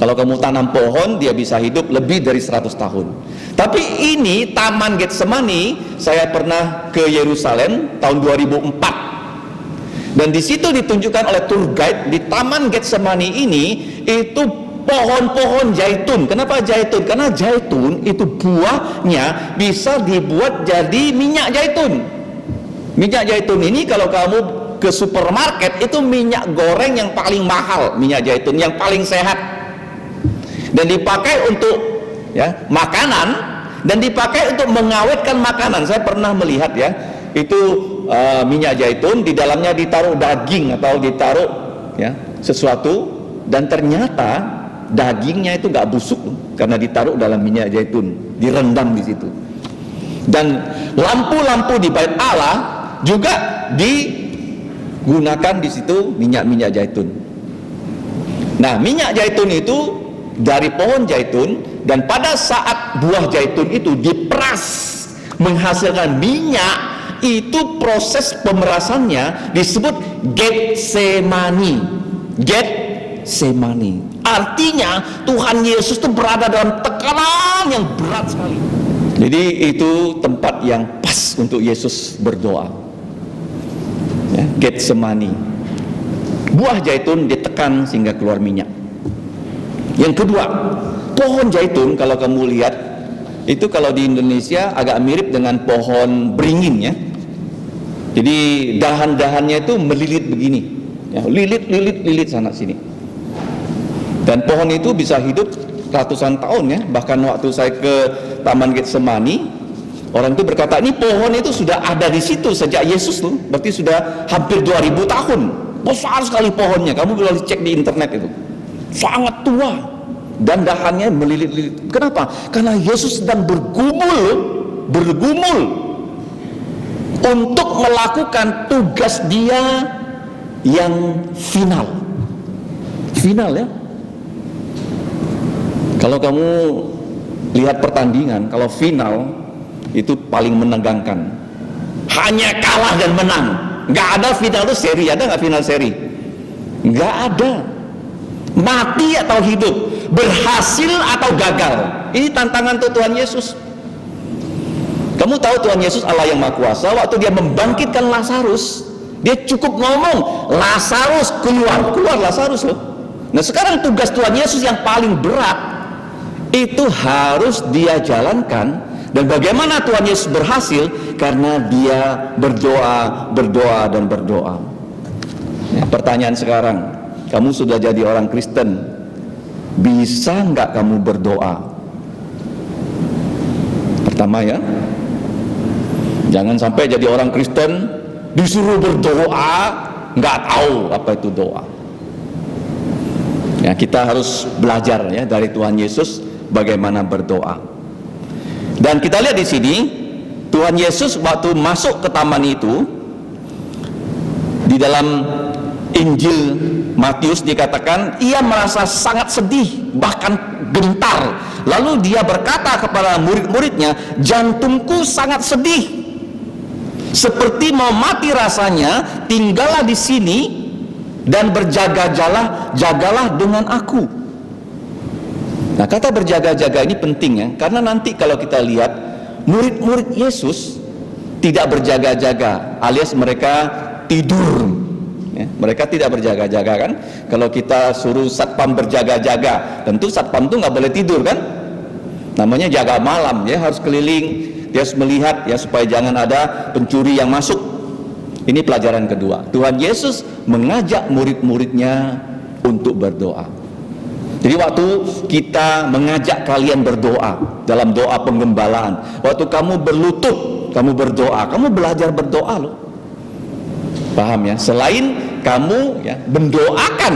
Kalau kamu tanam pohon, dia bisa hidup lebih dari 100 tahun. Tapi ini Taman Getsemani, saya pernah ke Yerusalem tahun 2004. Dan di situ ditunjukkan oleh tour guide, di Taman Getsemani ini itu pohon-pohon zaitun. Kenapa zaitun? Karena zaitun itu buahnya bisa dibuat jadi minyak zaitun. Minyak zaitun ini kalau kamu ke supermarket itu minyak goreng yang paling mahal, minyak zaitun yang paling sehat, dan dipakai untuk makanan, dan dipakai untuk mengawetkan makanan. Saya pernah melihat itu minyak zaitun di dalamnya ditaruh daging atau ditaruh sesuatu, dan ternyata dagingnya itu nggak busuk karena ditaruh dalam minyak zaitun, direndam di situ. Dan lampu-lampu di Bait Allah juga digunakan di situ minyak zaitun. Nah, minyak zaitun itu dari pohon zaitun, dan pada saat buah zaitun itu diperas menghasilkan minyak, itu proses pemerasannya disebut Getsemani. Getsemani artinya Tuhan Yesus itu berada dalam tekanan yang berat sekali. Jadi itu tempat yang pas untuk Yesus berdoa. Getsemani. Buah zaitun ditekan sehingga keluar minyak. Yang kedua, pohon zaitun kalau kamu lihat itu kalau di Indonesia agak mirip dengan pohon beringin Jadi dahan-dahannya itu melilit begini, lilit sana sini. Dan pohon itu bisa hidup ratusan tahun Bahkan waktu saya ke Taman Getsemani, orang itu berkata, ini pohon itu sudah ada di situ sejak Yesus berarti sudah hampir 2000 tahun. Besar sekali pohonnya, kamu boleh cek di internet itu. Sangat tua dan dahannya melilit-lilit. Kenapa? Karena Yesus sedang bergumul untuk melakukan tugas dia yang final. Kalau kamu lihat pertandingan, kalau final itu paling menegangkan. Hanya kalah dan menang. Nggak ada final itu seri. Ada nggak final seri? Nggak ada. Mati atau hidup, berhasil atau gagal. Ini tantangan untuk Tuhan Yesus. Kamu tahu Tuhan Yesus Allah yang Maha Kuasa, waktu dia membangkitkan Lazarus, dia cukup ngomong, Lazarus keluar Lazarus loh. Nah, sekarang tugas Tuhan Yesus yang paling berat itu harus dia jalankan. Dan bagaimana Tuhan Yesus berhasil? Karena dia berdoa. Pertanyaan sekarang, kamu sudah jadi orang Kristen, bisa nggak kamu berdoa? Pertama jangan sampai jadi orang Kristen disuruh berdoa nggak tahu apa itu doa. Kita harus belajar dari Tuhan Yesus bagaimana berdoa. Dan kita lihat di sini Tuhan Yesus waktu masuk ke taman itu, di dalam Injil Matius dikatakan ia merasa sangat sedih, bahkan gentar. Lalu dia berkata kepada murid-muridnya, jantungku sangat sedih, seperti mau mati rasanya. Tinggallah di sini dan jagalah dengan aku. Nah, kata berjaga-jaga ini penting karena nanti kalau kita lihat murid-murid Yesus tidak berjaga-jaga, alias mereka tidur. Mereka tidak berjaga-jaga kan. Kalau kita suruh satpam berjaga-jaga, tentu satpam itu nggak boleh tidur kan. Namanya jaga malam, harus keliling, dia harus melihat supaya jangan ada pencuri yang masuk. Ini pelajaran kedua. Tuhan Yesus mengajak murid-muridnya untuk berdoa. Jadi waktu kita mengajak kalian berdoa dalam doa penggembalaan, waktu kamu berlutut, kamu berdoa, kamu belajar berdoa loh. Paham Selain kamu mendoakan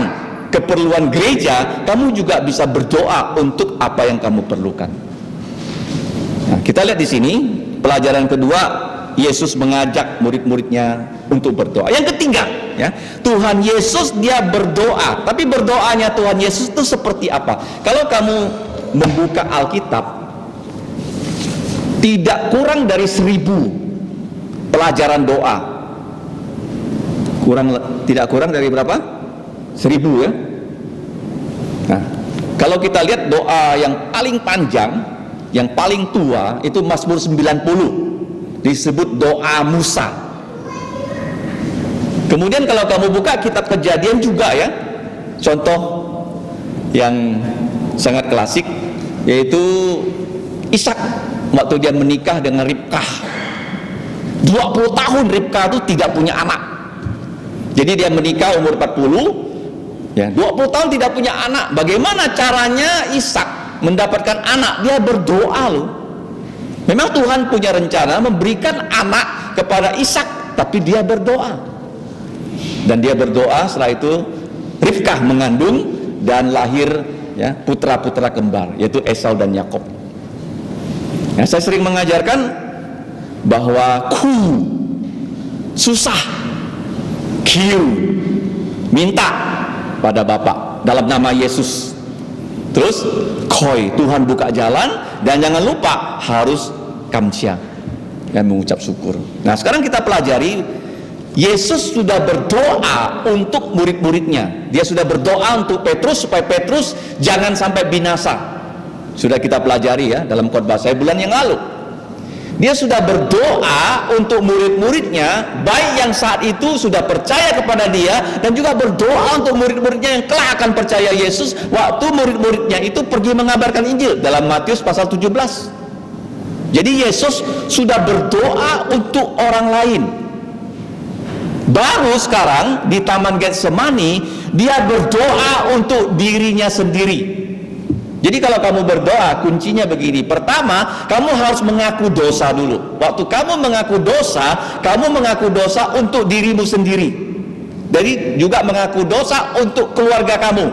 keperluan gereja, kamu juga bisa berdoa untuk apa yang kamu perlukan. Nah, kita lihat di sini pelajaran kedua, Yesus mengajak murid-muridnya untuk berdoa. Yang ketiga, Tuhan Yesus dia berdoa. Tapi berdoanya Tuhan Yesus itu seperti apa? Kalau kamu membuka Alkitab, tidak kurang dari 1000 pelajaran doa. Tidak kurang dari berapa? 1000 Nah, kalau kita lihat doa yang paling panjang, yang paling tua itu Mazmur 90, disebut doa Musa. Kemudian kalau kamu buka kitab Kejadian juga contoh yang sangat klasik, yaitu Ishak waktu dia menikah dengan Ribkah. 20 tahun Ribkah itu tidak punya anak. Jadi dia menikah umur 40, ya 20 tahun tidak punya anak. Bagaimana caranya Ishak mendapatkan anak? Dia berdoa loh. Memang Tuhan punya rencana memberikan anak kepada Ishak, tapi dia berdoa. Dan dia berdoa, setelah itu Ribkah mengandung dan lahir ya putra-putra kembar, yaitu Esau dan Yakob. Ya, saya sering mengajarkan bahwa susah, minta pada Bapa dalam nama Yesus. Terus koi, Tuhan buka jalan, dan jangan lupa harus kamcia, dan mengucap syukur. Nah, sekarang kita pelajari, Yesus sudah berdoa untuk murid-muridnya. Dia sudah berdoa untuk Petrus supaya Petrus jangan sampai binasa. Sudah kita pelajari ya dalam khotbah saya bulan yang lalu. Dia sudah berdoa untuk murid-muridnya, baik yang saat itu sudah percaya kepada dia, dan juga berdoa untuk murid-muridnya yang kelak akan percaya Yesus waktu murid-muridnya itu pergi mengabarkan Injil dalam Matius pasal 17. Jadi Yesus sudah berdoa untuk orang lain. Baru sekarang di Taman Getsemani dia berdoa untuk dirinya sendiri. Jadi kalau kamu berdoa, kuncinya begini. Pertama, kamu harus mengaku dosa dulu. Waktu kamu mengaku dosa untuk dirimu sendiri. Jadi juga mengaku dosa untuk keluarga kamu.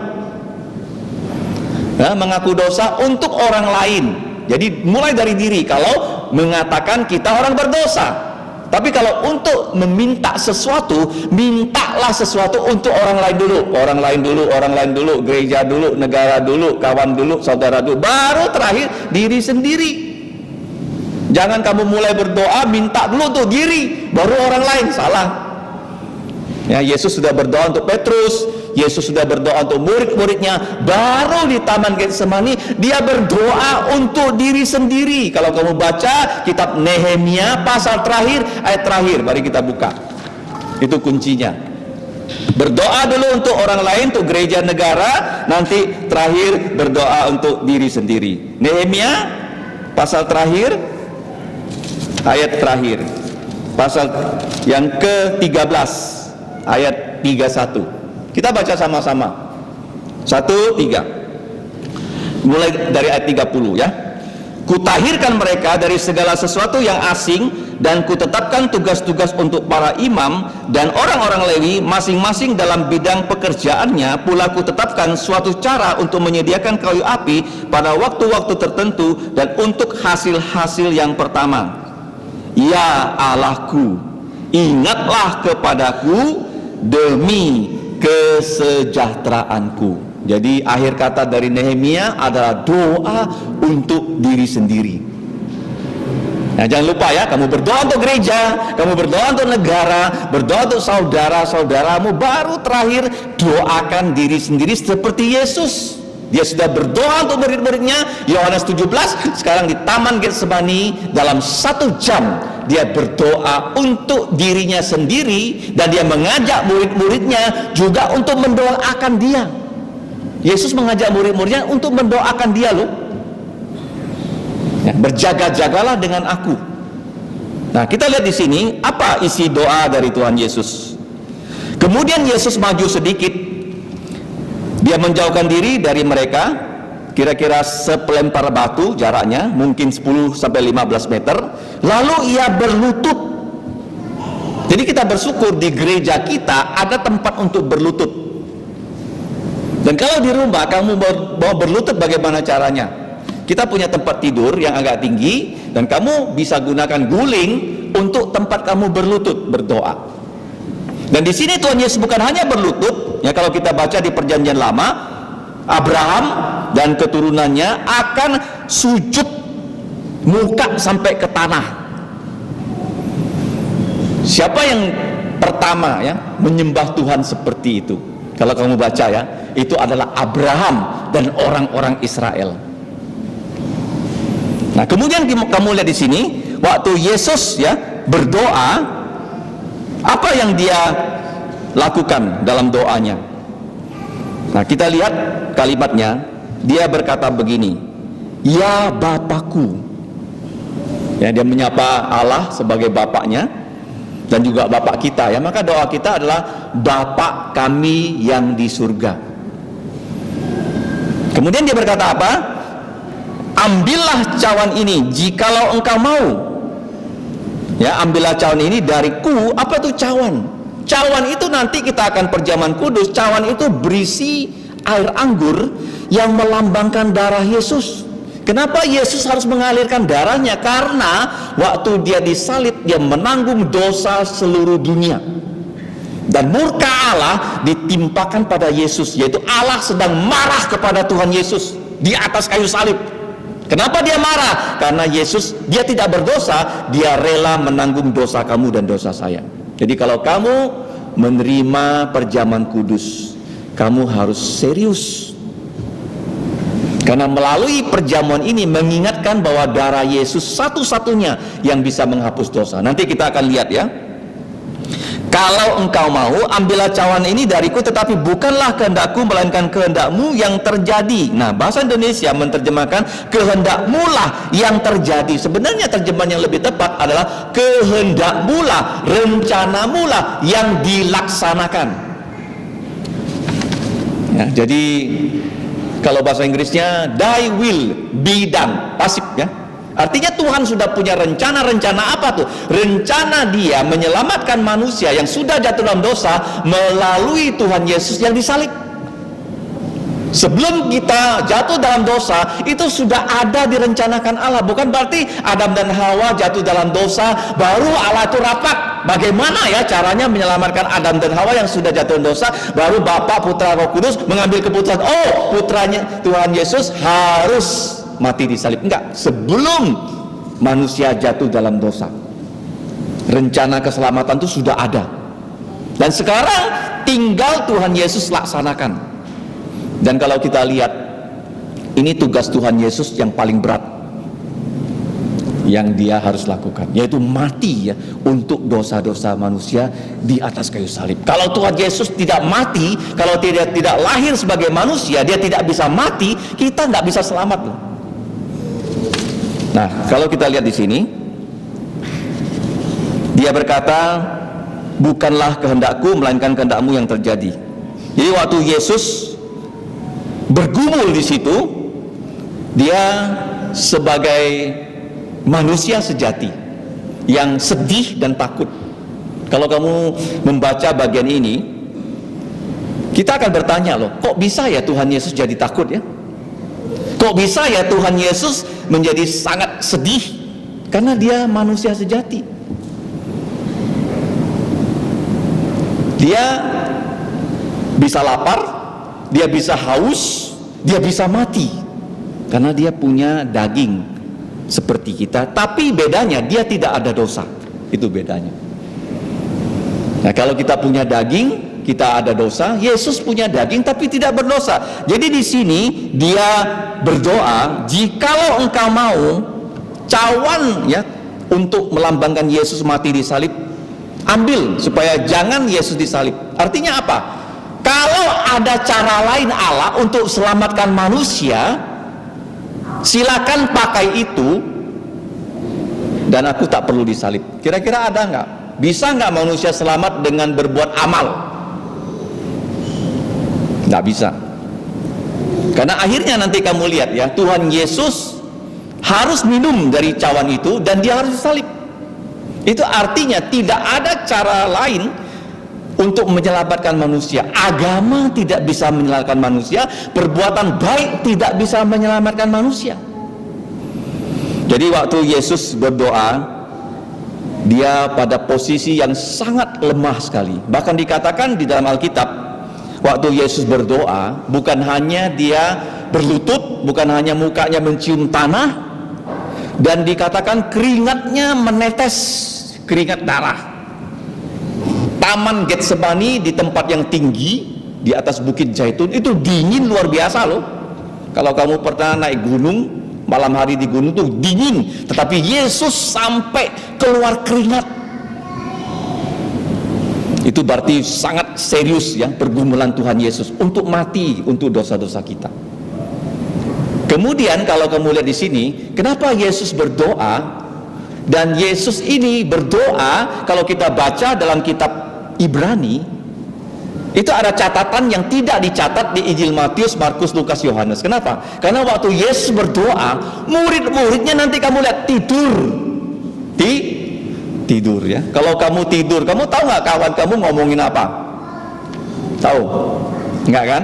Nah, mengaku dosa untuk orang lain. Jadi mulai dari diri. Kalau mengatakan kita orang berdosa. Tapi kalau untuk meminta sesuatu, mintalah sesuatu untuk orang lain dulu. Orang lain dulu, gereja dulu, negara dulu, kawan dulu, saudara dulu, baru terakhir diri sendiri. Jangan kamu mulai berdoa, minta dulu untuk diri, baru orang lain. Salah. Ya, Yesus sudah berdoa untuk Petrus, Yesus sudah berdoa untuk murid-muridnya, baru di Taman Getsemani dia berdoa untuk diri sendiri. Kalau kamu baca kitab Nehemia pasal terakhir, ayat terakhir, mari kita buka. Itu kuncinya. Berdoa dulu untuk orang lain, untuk gereja negara, nanti terakhir berdoa untuk diri sendiri. Nehemia pasal terakhir, ayat terakhir, pasal yang ke-13, ayat 31. Kita baca sama-sama. 1, 3. Mulai dari ayat 30 ya. Kutahirkan mereka dari segala sesuatu yang asing, dan kutetapkan tugas-tugas untuk para imam dan orang-orang Lewi masing-masing dalam bidang pekerjaannya. Pula kutetapkan suatu cara untuk menyediakan kayu api pada waktu-waktu tertentu dan untuk hasil-hasil yang pertama. Ya Allahku, ingatlah kepadaku demi kesejahteraanku. Jadi akhir kata dari Nehemia adalah doa untuk diri sendiri. Nah, jangan lupa ya, kamu berdoa untuk gereja, kamu berdoa untuk negara, berdoa untuk saudara-saudaramu, baru terakhir doakan diri sendiri seperti Yesus. Dia sudah berdoa untuk murid-muridnya, Yohanes 17, sekarang di Taman Getsemani dalam 1 jam dia berdoa untuk dirinya sendiri, dan dia mengajak murid-muridnya juga untuk mendoakan dia. Yesus mengajak murid-muridnya untuk mendoakan dia loh. Ya, berjaga-jagalah dengan aku. Nah, kita lihat di sini apa isi doa dari Tuhan Yesus. Kemudian Yesus maju sedikit. Dia menjauhkan diri dari mereka, kira-kira sepelempar batu jaraknya, mungkin 10-15 meter. Lalu ia berlutut. Jadi kita bersyukur di gereja kita ada tempat untuk berlutut. Dan kalau di rumah kamu mau berlutut, bagaimana caranya? Kita punya tempat tidur yang agak tinggi, dan kamu bisa gunakan guling untuk tempat kamu berlutut berdoa. Dan di sini Tuhan Yesus bukan hanya berlutut, ya kalau kita baca di Perjanjian Lama, Abraham dan keturunannya akan sujud muka sampai ke tanah. Siapa yang pertama ya menyembah Tuhan seperti itu? Kalau kamu baca ya, itu adalah Abraham dan orang-orang Israel. Nah, kemudian kamu lihat di sini, waktu Yesus ya berdoa, apa yang dia lakukan dalam doanya? Nah, kita lihat kalimatnya. Dia berkata begini, ya Bapakku. Ya, dia menyapa Allah sebagai Bapaknya. dan juga Bapa kita ya. Maka doa kita adalah Bapa kami yang di surga. Kemudian dia berkata apa? Ambillah cawan ini jikalau engkau mau. Ya, ambillah cawan ini dariku. Apa itu cawan? Cawan itu nanti kita akan perjamuan kudus. Cawan itu berisi air anggur yang melambangkan darah Yesus. Kenapa Yesus harus mengalirkan darahnya? Karena waktu dia disalib, dia menanggung dosa seluruh dunia. Dan murka Allah ditimpakan pada Yesus, yaitu Allah sedang marah kepada Tuhan Yesus di atas kayu salib. Kenapa dia marah? Karena Yesus, dia tidak berdosa, dia rela menanggung dosa kamu dan dosa saya. Jadi kalau kamu menerima perjamuan kudus, kamu harus serius. Karena melalui perjamuan ini mengingatkan bahwa darah Yesus satu-satunya yang bisa menghapus dosa. Nanti kita akan lihat ya. Kalau engkau mau, ambillah cawan ini dariku, tetapi bukanlah kehendakku, melainkan kehendakmu yang terjadi. Nah, bahasa Indonesia menerjemahkan kehendakmu lah yang terjadi. Sebenarnya terjemahan yang lebih tepat adalah kehendakmu lah, rencanamu lah yang dilaksanakan. Ya, jadi kalau bahasa Inggrisnya thy will be done, pasif ya. Artinya Tuhan sudah punya rencana apa tuh? Rencana dia menyelamatkan manusia yang sudah jatuh dalam dosa melalui Tuhan Yesus yang disalib. Sebelum kita jatuh dalam dosa, itu sudah ada direncanakan Allah. Bukan berarti Adam dan Hawa jatuh dalam dosa baru Allah itu rapat. Bagaimana ya caranya menyelamatkan Adam dan Hawa yang sudah jatuh dalam dosa? Baru Bapa, Putra, Roh Kudus mengambil keputusan, oh putranya Tuhan Yesus harus mati disalib. Enggak, sebelum manusia jatuh dalam dosa, rencana keselamatan itu sudah ada. Dan sekarang tinggal Tuhan Yesus laksanakan. Dan kalau kita lihat, ini tugas Tuhan Yesus yang paling berat yang dia harus lakukan, yaitu mati ya untuk dosa-dosa manusia di atas kayu salib. Kalau Tuhan Yesus tidak mati, kalau tidak lahir sebagai manusia, dia tidak bisa mati, kita nggak bisa selamat loh. Nah, kalau kita lihat di sini, dia berkata, bukanlah kehendakku, melainkan kehendakmu yang terjadi. Jadi waktu Yesus bergumul di situ, dia sebagai manusia sejati yang sedih dan takut. Kalau kamu membaca bagian ini, kita akan bertanya loh, kok bisa ya Tuhan Yesus jadi takut ya? Kok bisa ya Tuhan Yesus menjadi sangat sedih? Karena dia manusia sejati. Dia bisa lapar, dia bisa haus, dia bisa mati. Karena dia punya daging seperti kita. Tapi bedanya dia tidak ada dosa. Itu bedanya. Nah, kalau kita punya daging, kita ada dosa. Yesus punya daging tapi tidak berdosa. Jadi di sini dia berdoa, jikalau engkau mau, cawan ya untuk melambangkan Yesus mati di salib, ambil supaya jangan Yesus disalib. Artinya apa? Kalau ada cara lain Allah untuk selamatkan manusia, silakan pakai itu, dan aku tak perlu disalib. Kira-kira ada nggak? Bisa nggak manusia selamat dengan berbuat amal? Nggak bisa. Karena akhirnya nanti kamu lihat ya, Tuhan Yesus harus minum dari cawan itu dan dia harus disalib. Itu artinya tidak ada cara lain untuk menyelamatkan manusia. Agama tidak bisa menyelamatkan manusia, perbuatan baik tidak bisa menyelamatkan manusia. Jadi waktu Yesus berdoa, dia pada posisi yang sangat lemah sekali. Bahkan dikatakan di dalam Alkitab, waktu Yesus berdoa, bukan hanya dia berlutut, bukan hanya mukanya mencium tanah, dan dikatakan keringatnya menetes, keringat darah. Taman Getsemani di tempat yang tinggi di atas Bukit Zaitun itu dingin luar biasa loh. Kalau kamu pernah naik gunung, malam hari di gunung tuh dingin, tetapi Yesus sampai keluar keringat. Itu berarti sangat serius ya pergumulan Tuhan Yesus untuk mati untuk dosa-dosa kita. Kemudian kalau kamu lihat di sini, kenapa Yesus berdoa Dan Yesus ini berdoa, kalau kita baca dalam kitab Ibrani, itu ada catatan yang tidak dicatat di Injil Matius, Markus, Lukas, Yohanes. Kenapa? Karena waktu Yesus berdoa, murid-muridnya nanti kamu lihat tidur. Tidur ya. Kalau kamu tidur, kamu tahu nggak kawan kamu ngomongin apa? Tahu? Nggak kan?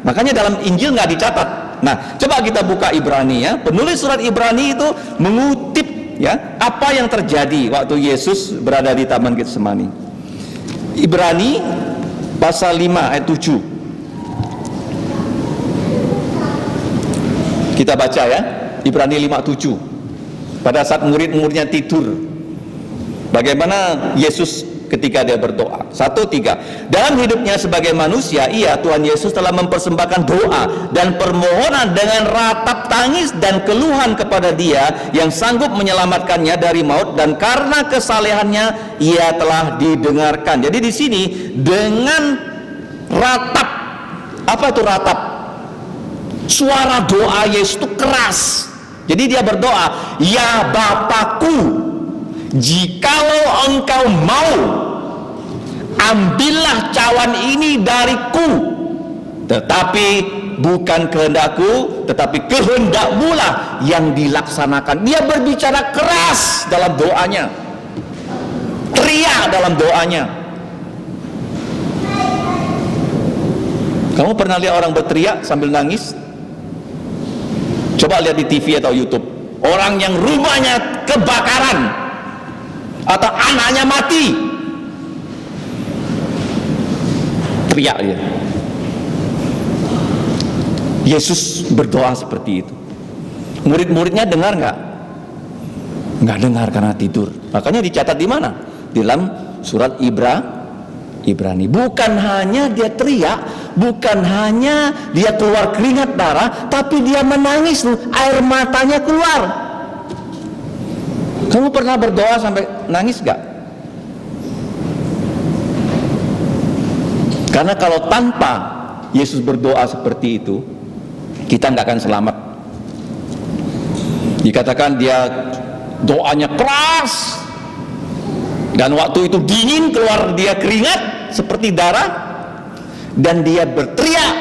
Makanya dalam Injil nggak dicatat. Nah, coba kita buka Ibrani ya. Penulis surat Ibrani itu mengutip ya apa yang terjadi waktu Yesus berada di Taman Getsemani. Ibrani pasal 5 ayat 7. Kita baca ya, Ibrani 5:7. Pada saat murid-muridnya tidur, bagaimana Yesus ketika dia berdoa. 1-3. Dalam hidupnya sebagai manusia, Tuhan Yesus telah mempersembahkan doa dan permohonan dengan ratap tangis dan keluhan kepada Dia yang sanggup menyelamatkannya dari maut, dan karena kesalehannya Ia telah didengarkan. Jadi di sini dengan ratap. Apa itu ratap? Suara doa Yesus itu keras. Jadi dia berdoa, "Ya Bapakku, jikalau Engkau mau, ambillah cawan ini dariku, tetapi bukan kehendakku, tetapi kehendak-Mu lah yang dilaksanakan." Dia berbicara keras dalam doanya, teriak dalam doanya. Kamu pernah lihat orang berteriak sambil nangis? Coba lihat di TV atau YouTube. Orang yang rumahnya kebakaran atau anaknya mati, teriak dia. Yesus berdoa seperti itu. Murid-muridnya dengar nggak? Nggak dengar karena tidur. Makanya dicatat di mana? Di dalam surat Ibrani. Bukan hanya dia teriak, bukan hanya dia keluar keringat darah, tapi dia menangis, air matanya keluar. Kamu pernah berdoa sampai nangis gak? Karena kalau tanpa Yesus berdoa seperti itu, kita nggak akan selamat. Dikatakan dia doanya keras, dan waktu itu dingin, keluar dia keringat seperti darah, dan dia berteriak,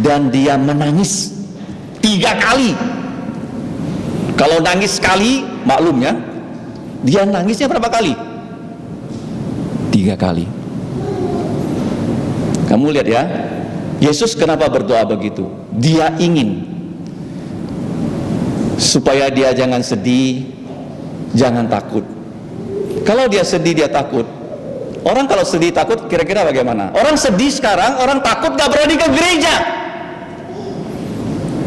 dan dia menangis 3 kali. Kalau nangis sekali, maklum ya, dia nangisnya berapa kali? 3 kali. Kamu lihat ya, Yesus kenapa berdoa begitu? Dia ingin supaya dia jangan sedih, jangan takut. Kalau dia sedih, dia takut. Orang kalau sedih takut kira-kira bagaimana? Orang sedih sekarang, orang takut gak berani ke gereja.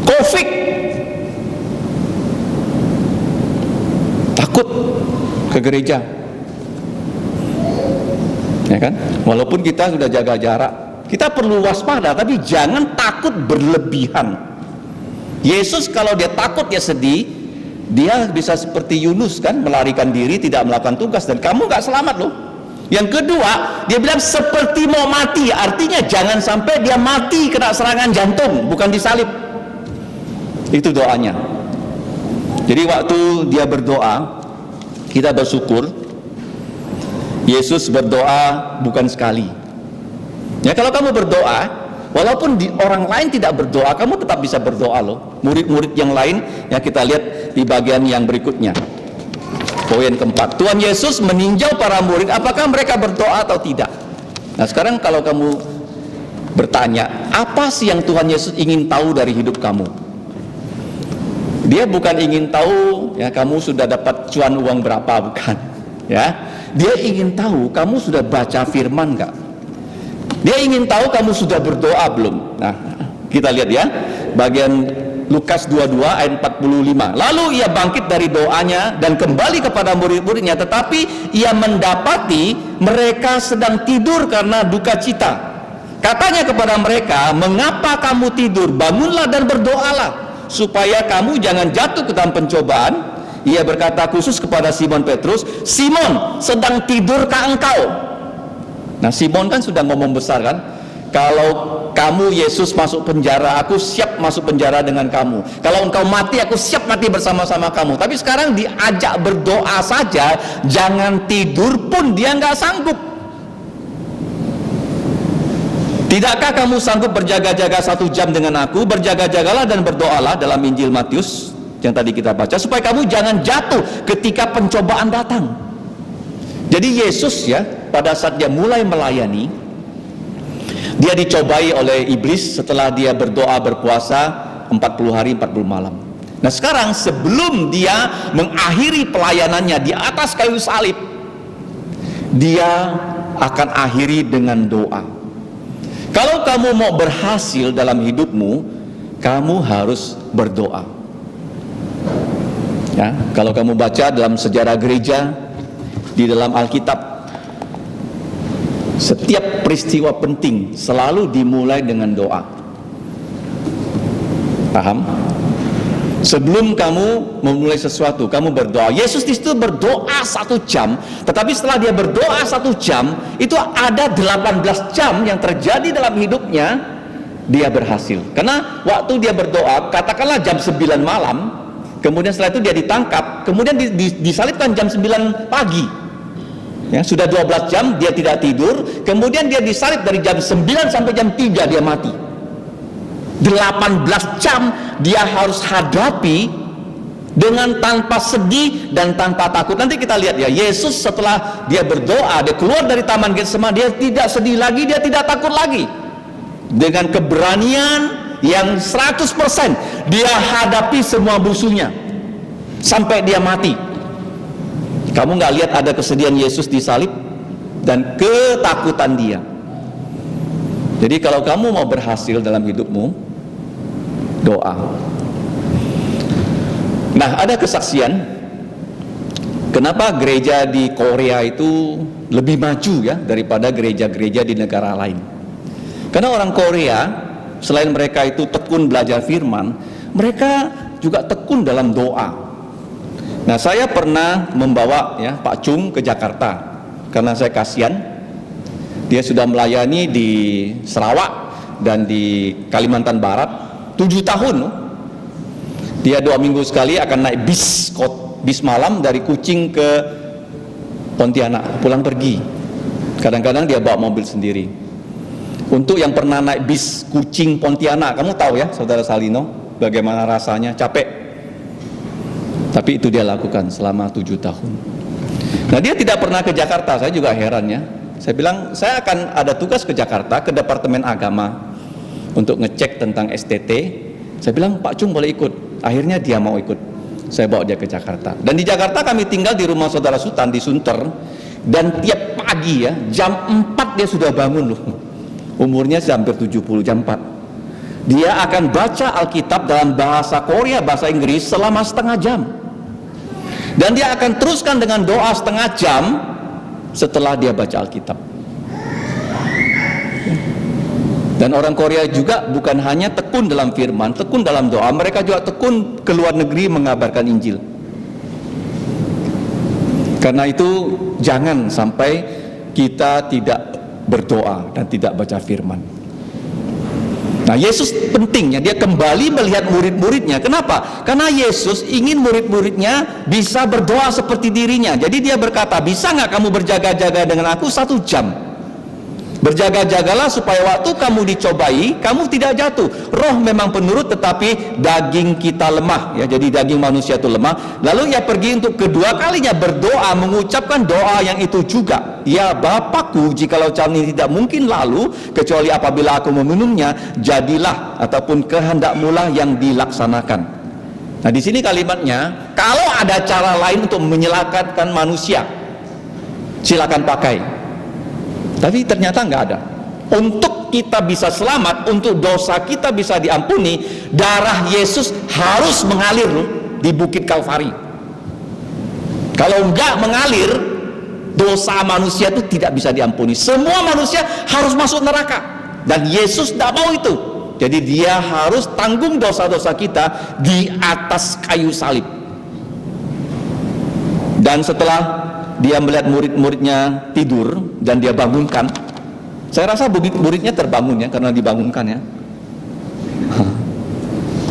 Covid, takut ke gereja, ya kan? Walaupun kita sudah jaga jarak, kita perlu waspada, tapi jangan takut berlebihan. Yesus kalau dia takut, dia sedih, dia bisa seperti Yunus kan, melarikan diri, tidak melakukan tugas, dan kamu gak selamat loh. Yang kedua, dia bilang seperti mau mati, artinya jangan sampai dia mati kena serangan jantung, bukan disalib. Itu doanya. Jadi waktu dia berdoa, kita bersyukur. Yesus berdoa bukan sekali. Ya, kalau kamu berdoa, walaupun orang lain tidak berdoa, kamu tetap bisa berdoa loh. Murid-murid yang lain, ya kita lihat di bagian yang berikutnya. Poin keempat, Tuhan Yesus meninjau para murid apakah mereka berdoa atau tidak. Nah sekarang kalau kamu bertanya, apa sih yang Tuhan Yesus ingin tahu dari hidup kamu? Dia bukan ingin tahu ya kamu sudah dapat cuan uang berapa, bukan ya. Dia ingin tahu kamu sudah baca firman enggak. Dia ingin tahu kamu sudah berdoa belum. Nah kita lihat ya, bagian Lukas 22 ayat 45. Lalu ia bangkit dari doanya dan kembali kepada murid-muridnya, tetapi ia mendapati mereka sedang tidur karena duka cita. Katanya kepada mereka, "Mengapa kamu tidur? Bangunlah dan berdoalah, supaya kamu jangan jatuh ke dalam pencobaan." Ia berkata khusus kepada Simon Petrus, "Simon, sedang tidurkah engkau?" Nah Simon kan sudah ngomong besar kan, kalau kamu Yesus masuk penjara, aku siap masuk penjara dengan kamu. Kalau engkau mati, aku siap mati bersama-sama kamu. Tapi sekarang diajak berdoa saja, jangan tidur pun dia nggak sanggup. Tidakkah kamu sanggup berjaga-jaga 1 jam dengan aku? Berjaga-jagalah dan berdoalah dalam Injil Matius yang tadi kita baca, supaya kamu jangan jatuh ketika pencobaan datang. Jadi Yesus ya, pada saat dia mulai melayani, dia dicobai oleh iblis setelah dia berdoa berpuasa 40 hari 40 malam. Nah sekarang sebelum dia mengakhiri pelayanannya di atas kayu salib, dia akan akhiri dengan doa. Kalau kamu mau berhasil dalam hidupmu, kamu harus berdoa. Ya, kalau kamu baca dalam sejarah gereja, di dalam Alkitab, setiap peristiwa penting selalu dimulai dengan doa. Paham? Sebelum kamu memulai sesuatu, kamu berdoa. Yesus di situ berdoa 1 jam, tetapi setelah dia berdoa 1 jam, itu ada 18 jam yang terjadi dalam hidupnya, dia berhasil. Karena waktu dia berdoa, katakanlah jam 9 malam, kemudian setelah itu dia ditangkap, kemudian disalibkan jam 9 pagi. Ya, sudah 12 jam dia tidak tidur, kemudian dia disalib dari jam 9 sampai jam 3 dia mati. 18 jam dia harus hadapi dengan tanpa sedih dan tanpa takut. Nanti kita lihat ya, Yesus setelah dia berdoa, dia keluar dari Taman Getsemani, dia tidak sedih lagi, dia tidak takut lagi. Dengan keberanian yang 100%, dia hadapi semua musuhnya sampai dia mati. Kamu nggak lihat ada kesedihan Yesus disalib dan ketakutan dia. Jadi kalau kamu mau berhasil dalam hidupmu, doa. Nah, ada kesaksian kenapa gereja di Korea itu lebih maju ya daripada gereja-gereja di negara lain. Karena orang Korea selain mereka itu tekun belajar firman, mereka juga tekun dalam doa. Nah, saya pernah membawa ya Pak Chung ke Jakarta karena saya kasihan. Dia sudah melayani di Sarawak dan di Kalimantan Barat 7 tahun. Dia 2 minggu sekali akan naik bis malam dari Kucing ke Pontianak, pulang pergi. Kadang-kadang dia bawa mobil sendiri. Untuk yang pernah naik bis Kucing Pontianak, kamu tahu ya Saudara Salino bagaimana rasanya, capek. Tapi itu dia lakukan selama 7 tahun. Nah, dia tidak pernah ke Jakarta. Saya juga heran ya. Saya bilang, saya akan ada tugas ke Jakarta, ke Departemen Agama untuk ngecek tentang STT. Saya bilang, Pak Chung boleh ikut. Akhirnya dia mau ikut. Saya bawa dia ke Jakarta. Dan di Jakarta kami tinggal di rumah Saudara Sultan di Sunter. Dan tiap pagi ya, jam 4 dia sudah bangun loh. Umurnya hampir 70, jam 4. Dia akan baca Alkitab dalam bahasa Korea, bahasa Inggris selama setengah jam. Dan dia akan teruskan dengan doa setengah jam setelah dia baca Alkitab. Dan orang Korea juga bukan hanya tekun dalam firman, tekun dalam doa, mereka juga tekun ke luar negeri mengabarkan Injil. Karena itu jangan sampai kita tidak berdoa dan tidak baca firman. Nah, Yesus pentingnya dia kembali melihat murid-muridnya. Kenapa? Karena Yesus ingin murid-muridnya bisa berdoa seperti dirinya. Jadi dia berkata, bisa nggak kamu berjaga-jaga dengan aku 1 jam? Berjaga-jagalah supaya waktu kamu dicobai, kamu tidak jatuh. Roh memang penurut, tetapi daging kita lemah. Ya, jadi daging manusia itu lemah. Lalu ia pergi untuk kedua kalinya berdoa, mengucapkan doa yang itu juga. Ya Bapakku, jikalau camkan ini tidak mungkin lalu, kecuali apabila aku meminumnya, jadilah ataupun kehendakmu lah yang dilaksanakan. Nah, di sini kalimatnya, kalau ada cara lain untuk menyelamatkan manusia, silakan pakai. Tapi ternyata nggak ada. Untuk kita bisa selamat, untuk dosa kita bisa diampuni, darah Yesus harus mengalir di Bukit Kalvari. Kalau nggak mengalir, dosa manusia itu tidak bisa diampuni. Semua manusia harus masuk neraka. Dan Yesus tidak mau itu. Jadi dia harus tanggung dosa-dosa kita di atas kayu salib. Dan setelah dia melihat murid-muridnya tidur dan dia bangunkan, Saya rasa murid-muridnya terbangun ya, karena dibangunkan ya.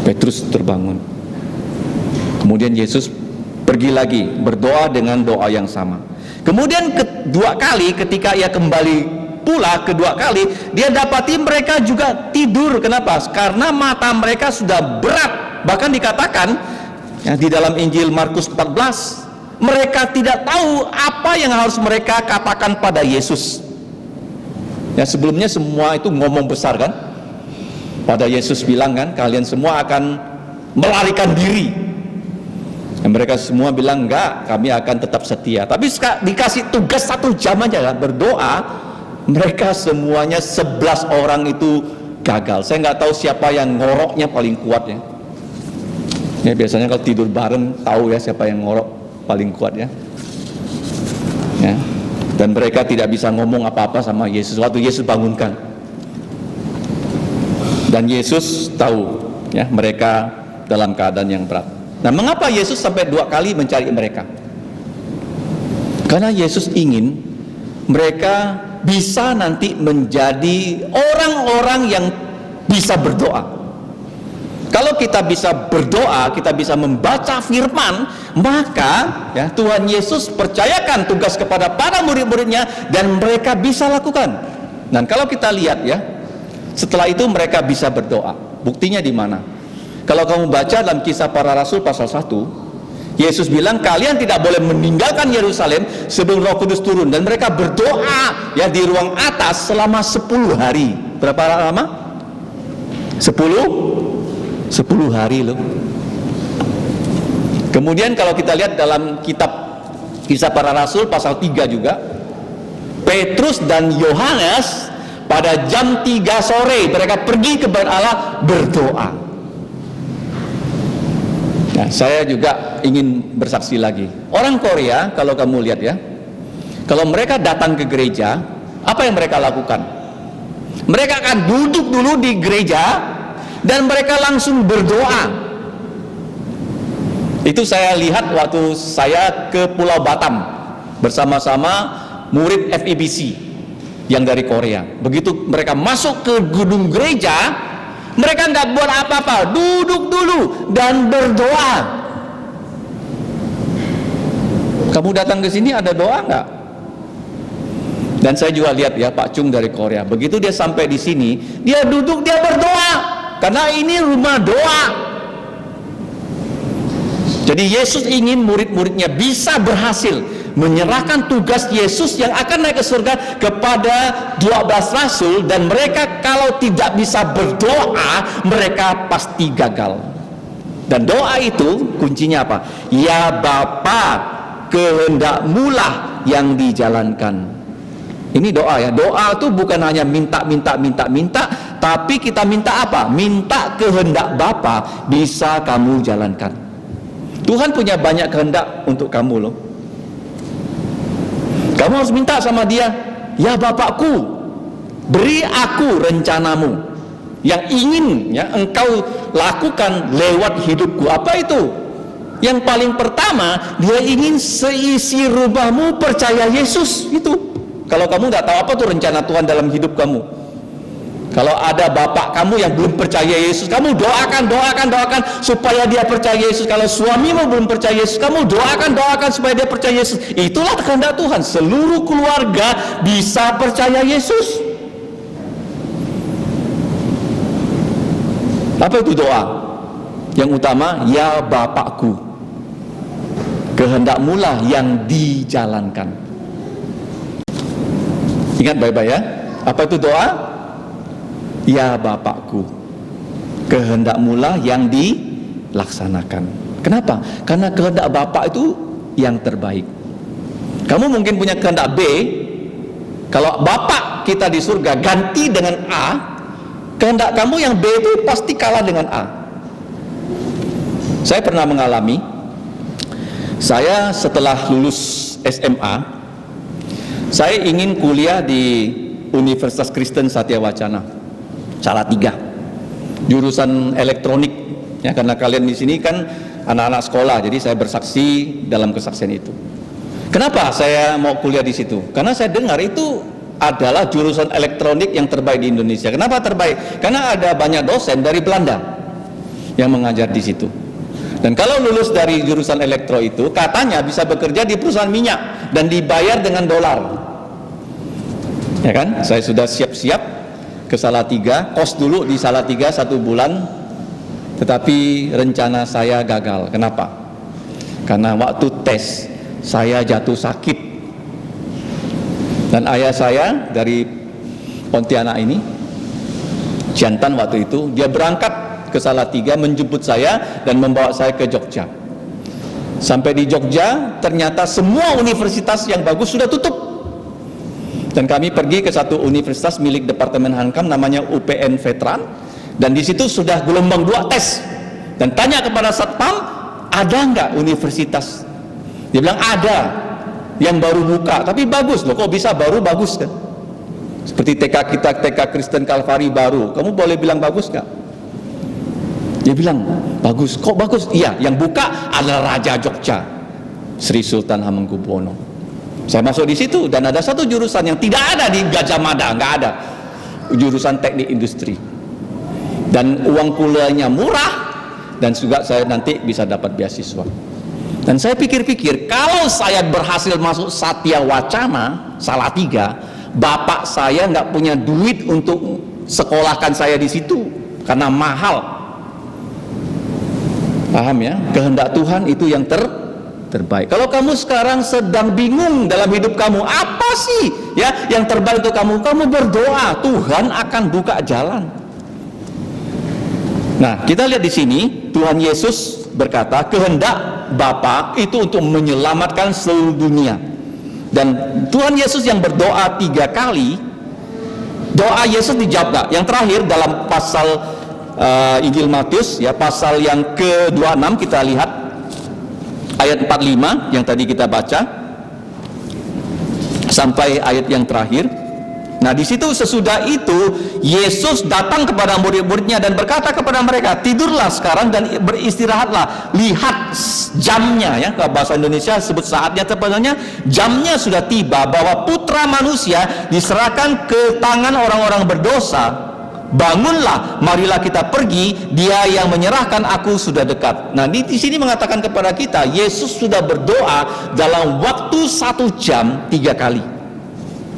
Petrus terbangun. Kemudian Yesus pergi lagi berdoa dengan doa yang sama. Kemudian kedua kali ketika ia kembali pula kedua kali, dia dapati mereka juga tidur. Kenapa? Karena mata mereka sudah berat. Bahkan dikatakan ya, di dalam Injil Markus 14, mereka tidak tahu apa yang harus mereka katakan pada Yesus. Ya, sebelumnya semua itu ngomong besar kan, pada Yesus bilang kan, kalian semua akan melarikan diri. Dan mereka semua bilang enggak, kami akan tetap setia. Tapi dikasih tugas 1 jam aja kan, berdoa, mereka semuanya 11 orang itu gagal. Saya nggak tahu siapa yang ngoroknya paling kuat ya. Ya biasanya kalau tidur bareng tahu ya siapa yang ngorok paling kuat ya. Ya. Dan mereka tidak bisa ngomong apa-apa sama Yesus waktu Yesus bangunkan. Dan Yesus tahu ya mereka dalam keadaan yang berat. Nah, mengapa Yesus sampai 2 kali mencari mereka? Karena Yesus ingin mereka bisa nanti menjadi orang-orang yang bisa berdoa. Kalau kita bisa berdoa, kita bisa membaca firman, maka ya, Tuhan Yesus percayakan tugas kepada para murid-muridnya dan mereka bisa lakukan. Dan kalau kita lihat ya, setelah itu mereka bisa berdoa. Buktinya di mana? Kalau kamu baca dalam Kisah Para Rasul pasal 1, Yesus bilang kalian tidak boleh meninggalkan Yerusalem sebelum Roh Kudus turun. Dan mereka berdoa ya di ruang atas selama 10 hari. Berapa lama? 10 hari loh. Kemudian kalau kita lihat dalam kitab Kisah Para Rasul pasal 3 juga, Petrus dan Yohanes pada jam 3 sore mereka pergi ke Bait Allah berdoa. Nah, saya juga ingin bersaksi lagi. Orang Korea kalau kamu lihat ya, kalau mereka datang ke gereja, apa yang mereka lakukan? Mereka akan duduk dulu di gereja dan mereka langsung berdoa. Itu saya lihat waktu saya ke Pulau Batam bersama-sama murid FEBC yang dari Korea. Begitu mereka masuk ke gedung gereja, mereka nggak buat apa-apa, duduk dulu dan berdoa. Kamu datang ke sini ada doa nggak? Dan saya juga lihat ya Pak Chung dari Korea. Begitu dia sampai di sini, dia duduk, dia berdoa. Karena ini rumah doa. Jadi Yesus ingin murid-muridnya bisa berhasil menyerahkan tugas Yesus yang akan naik ke surga kepada 12 rasul. Dan mereka kalau tidak bisa berdoa, mereka pasti gagal. Dan doa itu kuncinya apa? Ya Bapa, kehendak-Mu-lah yang dijalankan. Ini doa ya. Doa itu bukan hanya minta, tapi kita minta apa? Minta kehendak Bapa bisa kamu jalankan. Tuhan punya banyak kehendak untuk kamu loh. Kamu harus minta sama Dia, ya Bapakku, beri aku rencanamu yang ingin ya engkau lakukan lewat hidupku. Apa itu? Yang paling pertama, Dia ingin seisi rumahmu percaya Yesus. Itu. Kalau kamu nggak tahu apa tuh rencana Tuhan dalam hidup kamu, kalau ada bapak kamu yang belum percaya Yesus, kamu doakan supaya dia percaya Yesus. Kalau suamimu belum percaya Yesus, kamu doakan supaya dia percaya Yesus. Itulah kehendak Tuhan, seluruh keluarga bisa percaya Yesus. Apa itu doa? Yang utama, ya Bapakku, kehendak-Mu-lah yang dijalankan. Ingat baik-baik ya. Apa itu doa? Ya Bapakku, kehendak-Mu-lah yang dilaksanakan. Kenapa? Karena kehendak Bapak itu yang terbaik. Kamu mungkin punya kehendak B. Kalau Bapak kita di surga ganti dengan A, kehendak kamu yang B itu pasti kalah dengan A. Saya pernah mengalami, saya setelah lulus SMA, saya ingin kuliah di Universitas Kristen Satya Wacana Salatiga, jurusan elektronik ya, karena kalian di sini kan anak-anak sekolah, jadi saya bersaksi dalam kesaksian itu. Kenapa saya mau kuliah di situ? Karena saya dengar itu adalah jurusan elektronik yang terbaik di Indonesia. Kenapa terbaik? Karena ada banyak dosen dari Belanda yang mengajar di situ. Dan kalau lulus dari jurusan elektro itu, katanya bisa bekerja di perusahaan minyak dan dibayar dengan dolar. Ya kan? Saya sudah siap-siap ke Salatiga, kos dulu di Salatiga 1 bulan, tetapi rencana saya gagal. Kenapa? Karena waktu tes saya jatuh sakit. Dan ayah saya dari Pontianak ini, jantan waktu itu, dia berangkat ke Salatiga menjemput saya dan membawa saya ke Jogja. Sampai di Jogja, ternyata semua universitas yang bagus sudah tutup. Dan kami pergi ke satu universitas milik Departemen Hankam, namanya UPN Veteran, dan di situ sudah gelombang 2 tes. Dan tanya kepada satpam, ada nggak universitas? Dia bilang ada, yang baru buka, tapi bagus loh. Kok bisa baru bagus kan? Seperti TK kita, TK Kristen Kalvari baru, kamu boleh bilang bagus nggak? Dia bilang bagus. Kok bagus? Iya, yang buka adalah Raja Jogja, Sri Sultan Hamengkubuwono. Saya masuk di situ dan ada satu jurusan yang tidak ada di Gajah Mada, nggak ada, jurusan teknik industri. Dan uang kuliahnya murah dan juga saya nanti bisa dapat beasiswa. Dan saya pikir-pikir, kalau saya berhasil masuk Satya Wacana Salatiga, bapak saya nggak punya duit untuk sekolahkan saya di situ karena mahal. Paham ya? Kehendak Tuhan itu yang terbaik. Kalau kamu sekarang sedang bingung dalam hidup kamu, apa sih ya yang terbaik untuk kamu? Kamu berdoa, Tuhan akan buka jalan. Nah, kita lihat di sini Tuhan Yesus berkata, kehendak Bapa itu untuk menyelamatkan seluruh dunia. Dan Tuhan Yesus yang berdoa 3 kali, doa Yesus dijawab gak? Yang terakhir dalam pasal Injil Matius ya, pasal yang ke-26, kita lihat ayat 45 yang tadi kita baca sampai ayat yang terakhir. Nah, di situ sesudah itu Yesus datang kepada murid-muridnya dan berkata kepada mereka, tidurlah sekarang dan beristirahatlah. Lihat jamnya ya, kalau bahasa Indonesia sebut saatnya, sebenarnya jamnya sudah tiba bahwa Putra Manusia diserahkan ke tangan orang-orang berdosa. Bangunlah, marilah kita pergi, dia yang menyerahkan aku sudah dekat. Nah, di sini mengatakan kepada kita, Yesus sudah berdoa dalam waktu 1 jam 3 kali.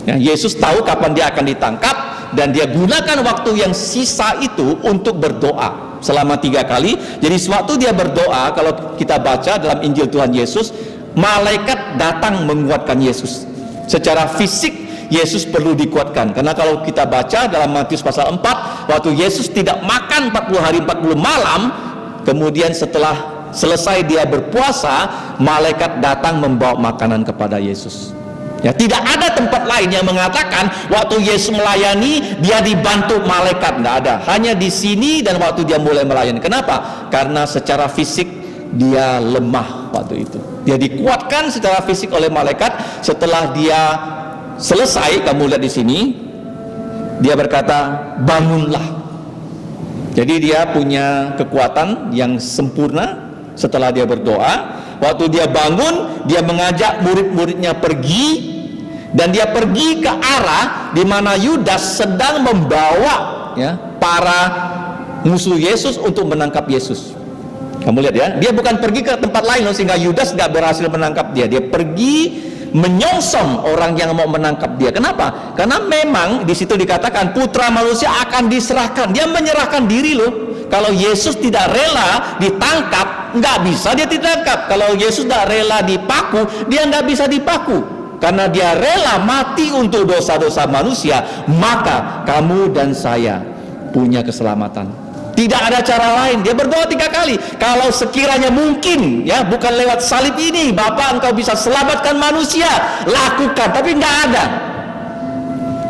Ya, Yesus tahu kapan dia akan ditangkap dan dia gunakan waktu yang sisa itu untuk berdoa selama 3 kali. Jadi sewaktu dia berdoa, kalau kita baca dalam Injil Tuhan Yesus, malaikat datang menguatkan Yesus. Secara fisik Yesus perlu dikuatkan, karena kalau kita baca dalam Matius pasal 4, waktu Yesus tidak makan 40 hari 40 malam, kemudian setelah selesai dia berpuasa, malaikat datang membawa makanan kepada Yesus. Ya, tidak ada tempat lain yang mengatakan waktu Yesus melayani dia dibantu malaikat, tidak ada. Hanya di sini dan waktu dia mulai melayani. Kenapa? Karena secara fisik dia lemah waktu itu. Dia dikuatkan secara fisik oleh malaikat. Setelah dia selesai, kamu lihat di sini, dia berkata, bangunlah. Jadi dia punya kekuatan yang sempurna setelah dia berdoa. Waktu dia bangun, dia mengajak murid-muridnya pergi, dan dia pergi ke arah di mana Yudas sedang membawa ya para musuh Yesus untuk menangkap Yesus. Kamu lihat ya, dia bukan pergi ke tempat lain sehingga Yudas nggak berhasil menangkap dia. Dia pergi menyongsong orang yang mau menangkap dia. Kenapa? Karena memang di situ dikatakan Putra Manusia akan diserahkan. Dia menyerahkan diri loh. Kalau Yesus tidak rela ditangkap, nggak bisa dia ditangkap. Kalau Yesus tidak rela dipaku, dia nggak bisa dipaku. Karena dia rela mati untuk dosa-dosa manusia, maka kamu dan saya punya keselamatan. Tidak ada cara lain. Dia berdoa 3 kali. Kalau sekiranya mungkin, ya bukan lewat salib ini, Bapa engkau bisa selamatkan manusia, lakukan. Tapi nggak ada.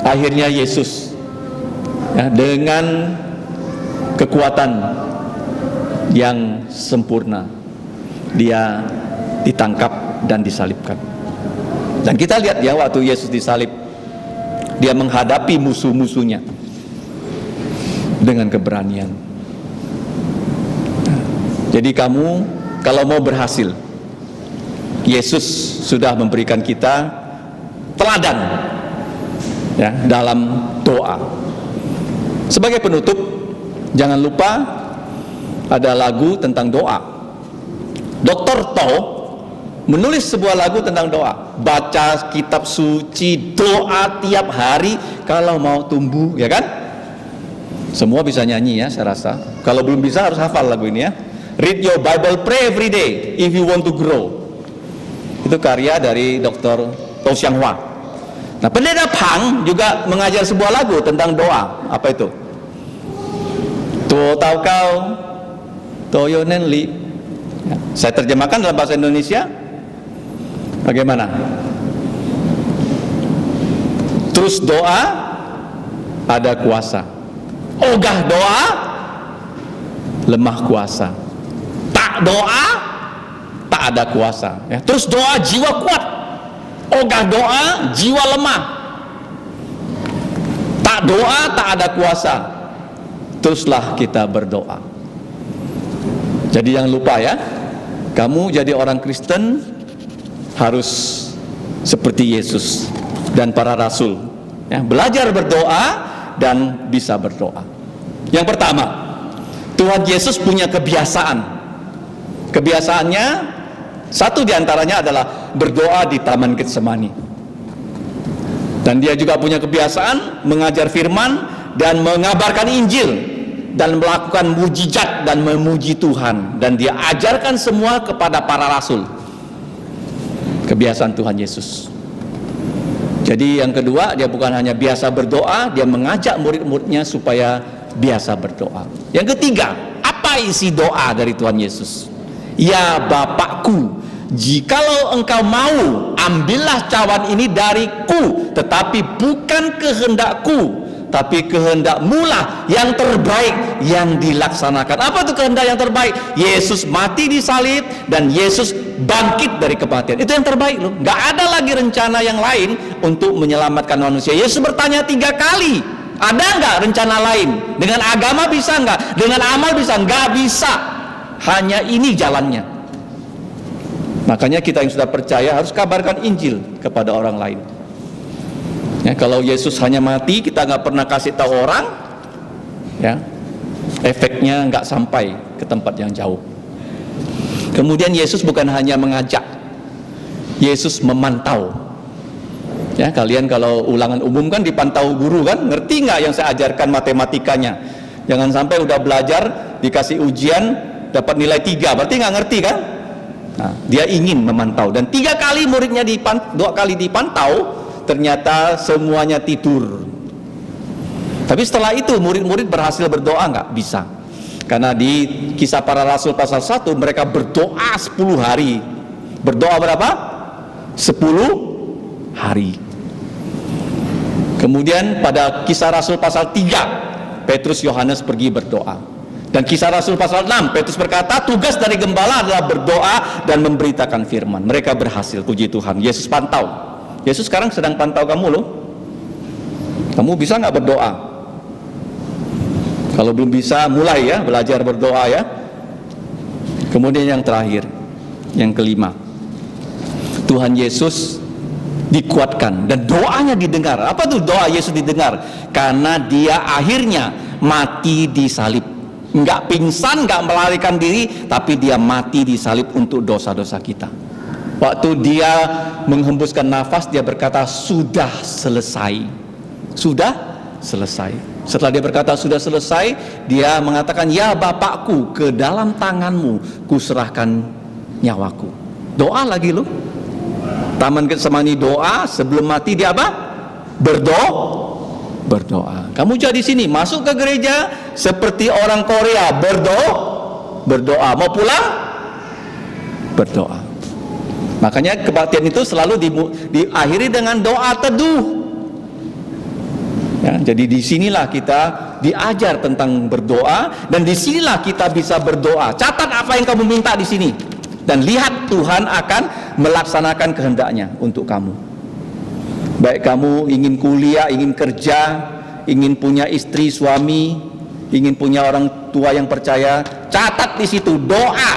Akhirnya Yesus ya, dengan kekuatan yang sempurna, dia ditangkap dan disalibkan. Dan kita lihat ya, waktu Yesus disalib, dia menghadapi musuh-musuhnya dengan keberanian. Jadi kamu kalau mau berhasil, Yesus sudah memberikan kita teladan ya, dalam doa. Sebagai penutup, jangan lupa ada lagu tentang doa. Dr. To menulis sebuah lagu tentang doa. Baca kitab suci, doa tiap hari kalau mau tumbuh, ya kan? Semua bisa nyanyi ya, saya rasa. Kalau belum bisa harus hafal lagu ini ya. Read your Bible, pray every day if you want to grow. Itu karya dari Dr. To Xiang Hua. Nah, Pendeta Pang juga mengajar sebuah lagu tentang doa. Apa itu? To tau kau, to yo nen li. Ya, saya terjemahkan dalam bahasa Indonesia. Bagaimana? Terus doa, ada kuasa. Ogah doa, lemah kuasa. Tak doa, tak ada kuasa. Ya, terus doa, jiwa kuat. Ogah doa, jiwa lemah. Tak doa, tak ada kuasa. Teruslah kita berdoa. Jadi jangan lupa ya, kamu jadi orang Kristen harus seperti Yesus dan para rasul, ya, belajar berdoa dan bisa berdoa. Yang pertama, Tuhan Yesus punya kebiasaan. Kebiasaannya, satu diantaranya adalah berdoa di Taman Getsemani. Dan dia juga punya kebiasaan mengajar firman dan mengabarkan Injil dan melakukan mujizat dan memuji Tuhan. Dan dia ajarkan semua kepada para rasul. Kebiasaan Tuhan Yesus. Jadi yang kedua, dia bukan hanya biasa berdoa, dia mengajak murid-muridnya supaya biasa berdoa. Yang ketiga, apa isi doa dari Tuhan Yesus? Ya Bapakku, jikalau engkau mau, ambillah cawan ini dariku, tetapi bukan kehendakku, tapi kehendak-Mu lah yang terbaik yang dilaksanakan. Apa itu kehendak yang terbaik? Yesus mati di salib dan Yesus bangkit dari kematian. Itu yang terbaik loh. Gak ada lagi rencana yang lain untuk menyelamatkan manusia. Yesus bertanya 3 kali, ada nggak rencana lain? Dengan agama bisa nggak? Dengan amal bisa? Nggak bisa. Hanya ini jalannya. Makanya kita yang sudah percaya harus kabarkan Injil kepada orang lain. Ya, kalau Yesus hanya mati, kita nggak pernah kasih tahu orang, ya, efeknya nggak sampai ke tempat yang jauh. Kemudian Yesus bukan hanya mengajak, Yesus memantau. Ya, kalian kalau ulangan umum kan dipantau guru kan, ngerti nggak yang saya ajarkan matematikanya? Jangan sampai udah belajar dikasih ujian dapat nilai 3, berarti nggak ngerti kan? Nah, dia ingin memantau dan 3 kali muridnya 2 kali dipantau. Ternyata semuanya tidur. Tapi setelah itu murid-murid berhasil berdoa nggak? Bisa. Karena di Kisah Para Rasul pasal 1 mereka berdoa 10 hari. Berdoa berapa? 10 hari. Kemudian pada Kisah Rasul pasal 3 Petrus Yohanes pergi berdoa. Dan Kisah Rasul pasal 6 Petrus berkata tugas dari gembala adalah berdoa dan memberitakan firman. Mereka berhasil, puji Tuhan. Yesus pantau. Yesus sekarang sedang pantau kamu loh. Kamu bisa nggak berdoa? Kalau belum bisa, mulai ya, belajar berdoa ya. Kemudian yang terakhir, yang kelima, Tuhan Yesus dikuatkan dan doanya didengar. Apa tuh doa Yesus didengar? Karena dia akhirnya mati di salib. Nggak pingsan, nggak melarikan diri, tapi dia mati di salib untuk dosa-dosa kita. Waktu dia menghembuskan nafas, dia berkata, sudah selesai. Sudah selesai. Setelah dia berkata sudah selesai, dia mengatakan, ya Bapakku, ke dalam tanganmu kuserahkan nyawaku. Doa lagi loh. Taman Getsemani doa, sebelum mati dia apa? Berdoa. Kamu jadi sini, masuk ke gereja seperti orang Korea, berdoa. Mau pulang? Berdoa. Makanya kebaktian itu selalu diakhiri dengan doa teduh. Ya, jadi disinilah kita diajar tentang berdoa dan disinilah kita bisa berdoa. Catat apa yang kamu minta di sini dan lihat Tuhan akan melaksanakan kehendaknya untuk kamu. Baik kamu ingin kuliah, ingin kerja, ingin punya istri, suami, ingin punya orang tua yang percaya, catat di situ doa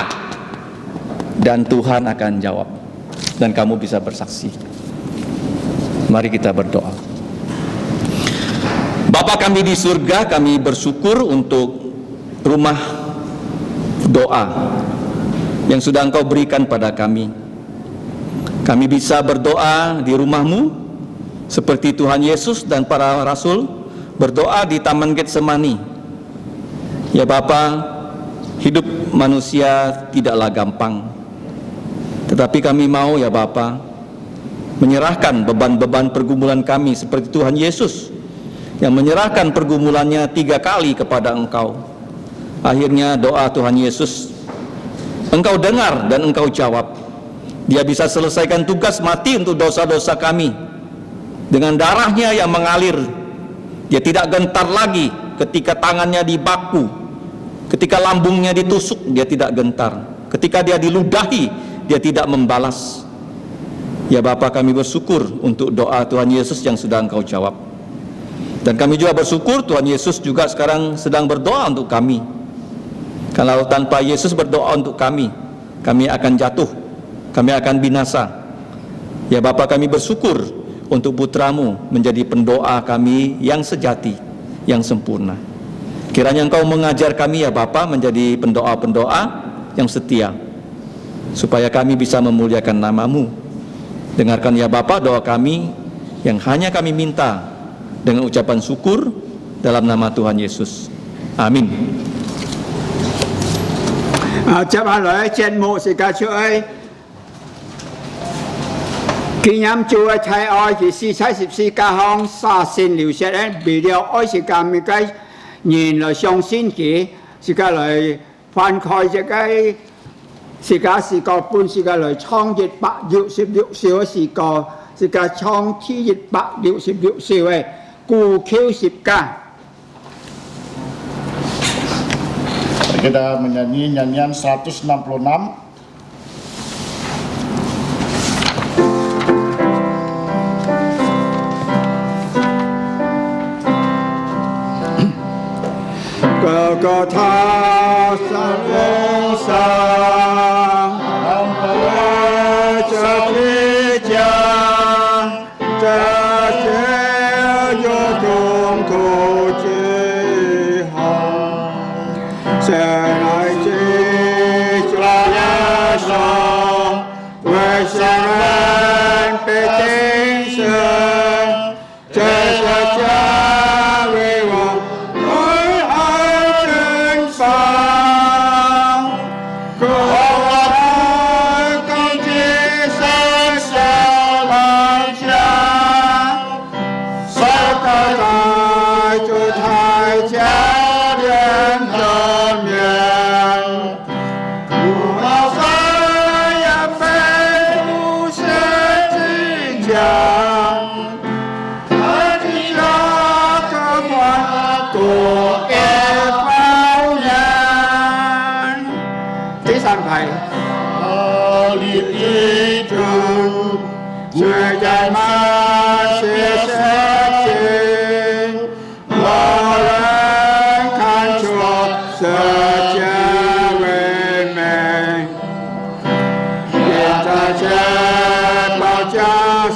dan Tuhan akan jawab. Dan kamu bisa bersaksi. Mari kita berdoa. Bapa kami di surga, kami bersyukur untuk rumah doa yang sudah Engkau berikan pada kami. Kami bisa berdoa di rumah-Mu seperti Tuhan Yesus dan para rasul berdoa di Taman Getsemani. Ya Bapa, hidup manusia tidaklah gampang. Tetapi kami mau ya Bapa menyerahkan beban-beban pergumulan kami seperti Tuhan Yesus yang menyerahkan pergumulannya 3 kali kepada Engkau. Akhirnya doa Tuhan Yesus Engkau dengar dan Engkau jawab. Dia bisa selesaikan tugas mati untuk dosa-dosa kami dengan darahnya yang mengalir. Dia tidak gentar lagi ketika tangannya dibaku, ketika lambungnya ditusuk, dia tidak gentar. Ketika dia diludahi, dia tidak membalas. Ya Bapa, kami bersyukur untuk doa Tuhan Yesus yang sudah Engkau jawab. Dan kami juga bersyukur Tuhan Yesus juga sekarang sedang berdoa untuk kami. Kalau tanpa Yesus berdoa untuk kami akan jatuh, kami akan binasa. Ya Bapa, kami bersyukur untuk putra-Mu menjadi pendoa kami yang sejati, yang sempurna. Kiranya Engkau mengajar kami ya Bapa menjadi pendoa-pendoa yang setia, supaya kami bisa memuliakan nama-Mu. Dengarkan ya Bapa doa kami yang hanya kami minta dengan ucapan syukur dalam nama Tuhan Yesus. Amin. Tiếp theo lời trên mộ sự ca chúa ơi, kinh nghiệm chúa thay oi thì si sai sịp si ca hong sa xin liu xét ấy bị điều oi sự ca mình cái nhìn là song xin kỹ sự ca lời phản khởi sự cái sự ca sự ca bún sự ca lời chong dịch bạc diệu siêu sự ca chong thi dịch bạc diệu siêu ấy cù kêu sịp ca. Kita menyanyi nyanyian 166. Cơ tha san vô sang cho thế cha cha thế vô cùng thủ chế hồng sẽ nói chế cho nhà sông về sang lên bê tinh sơn chế cho cha về vòng ôi ai trên phang con chi sẽ bằng cha sao ta lại cho thai cha đến trọn miền mùa say em bên u sẽ chính chàng hãy đi ra cơ quan của em bao nhàn tí sang thầy liệt ý trường chưa dài mà sẽ trình lo lắng khăn chuộc sợ cha về mình hiện ta cha bao cha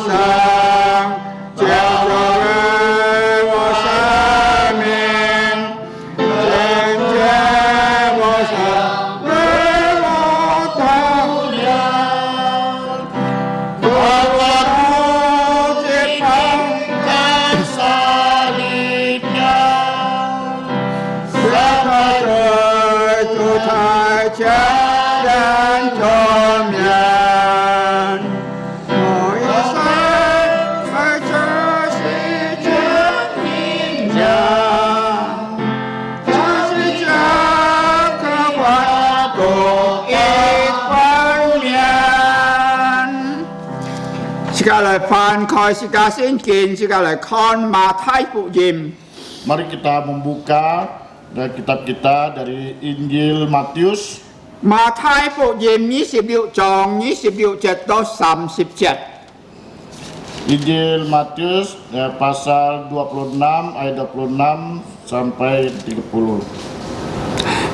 sang cha cho về vô sa mình trên cha vô sa về vô thao liang vô vô chết phong ta sa đi nhau sẽ thay trời tu thay cha đến cho miền mỗi sáng phải cho sĩ chết nhìn nhà cha sĩ cha cơ quan của ít quan miền sự ca lời phan khoi sự ca xin kín sự ca lời con mà thái phụ dìm. Mari kita membuka dari kitab kita dari Injil Matius มาท้ายปุยิม20จอง27ต่อ37 Injil Matius pasal 26 ayat 26 sampai 30.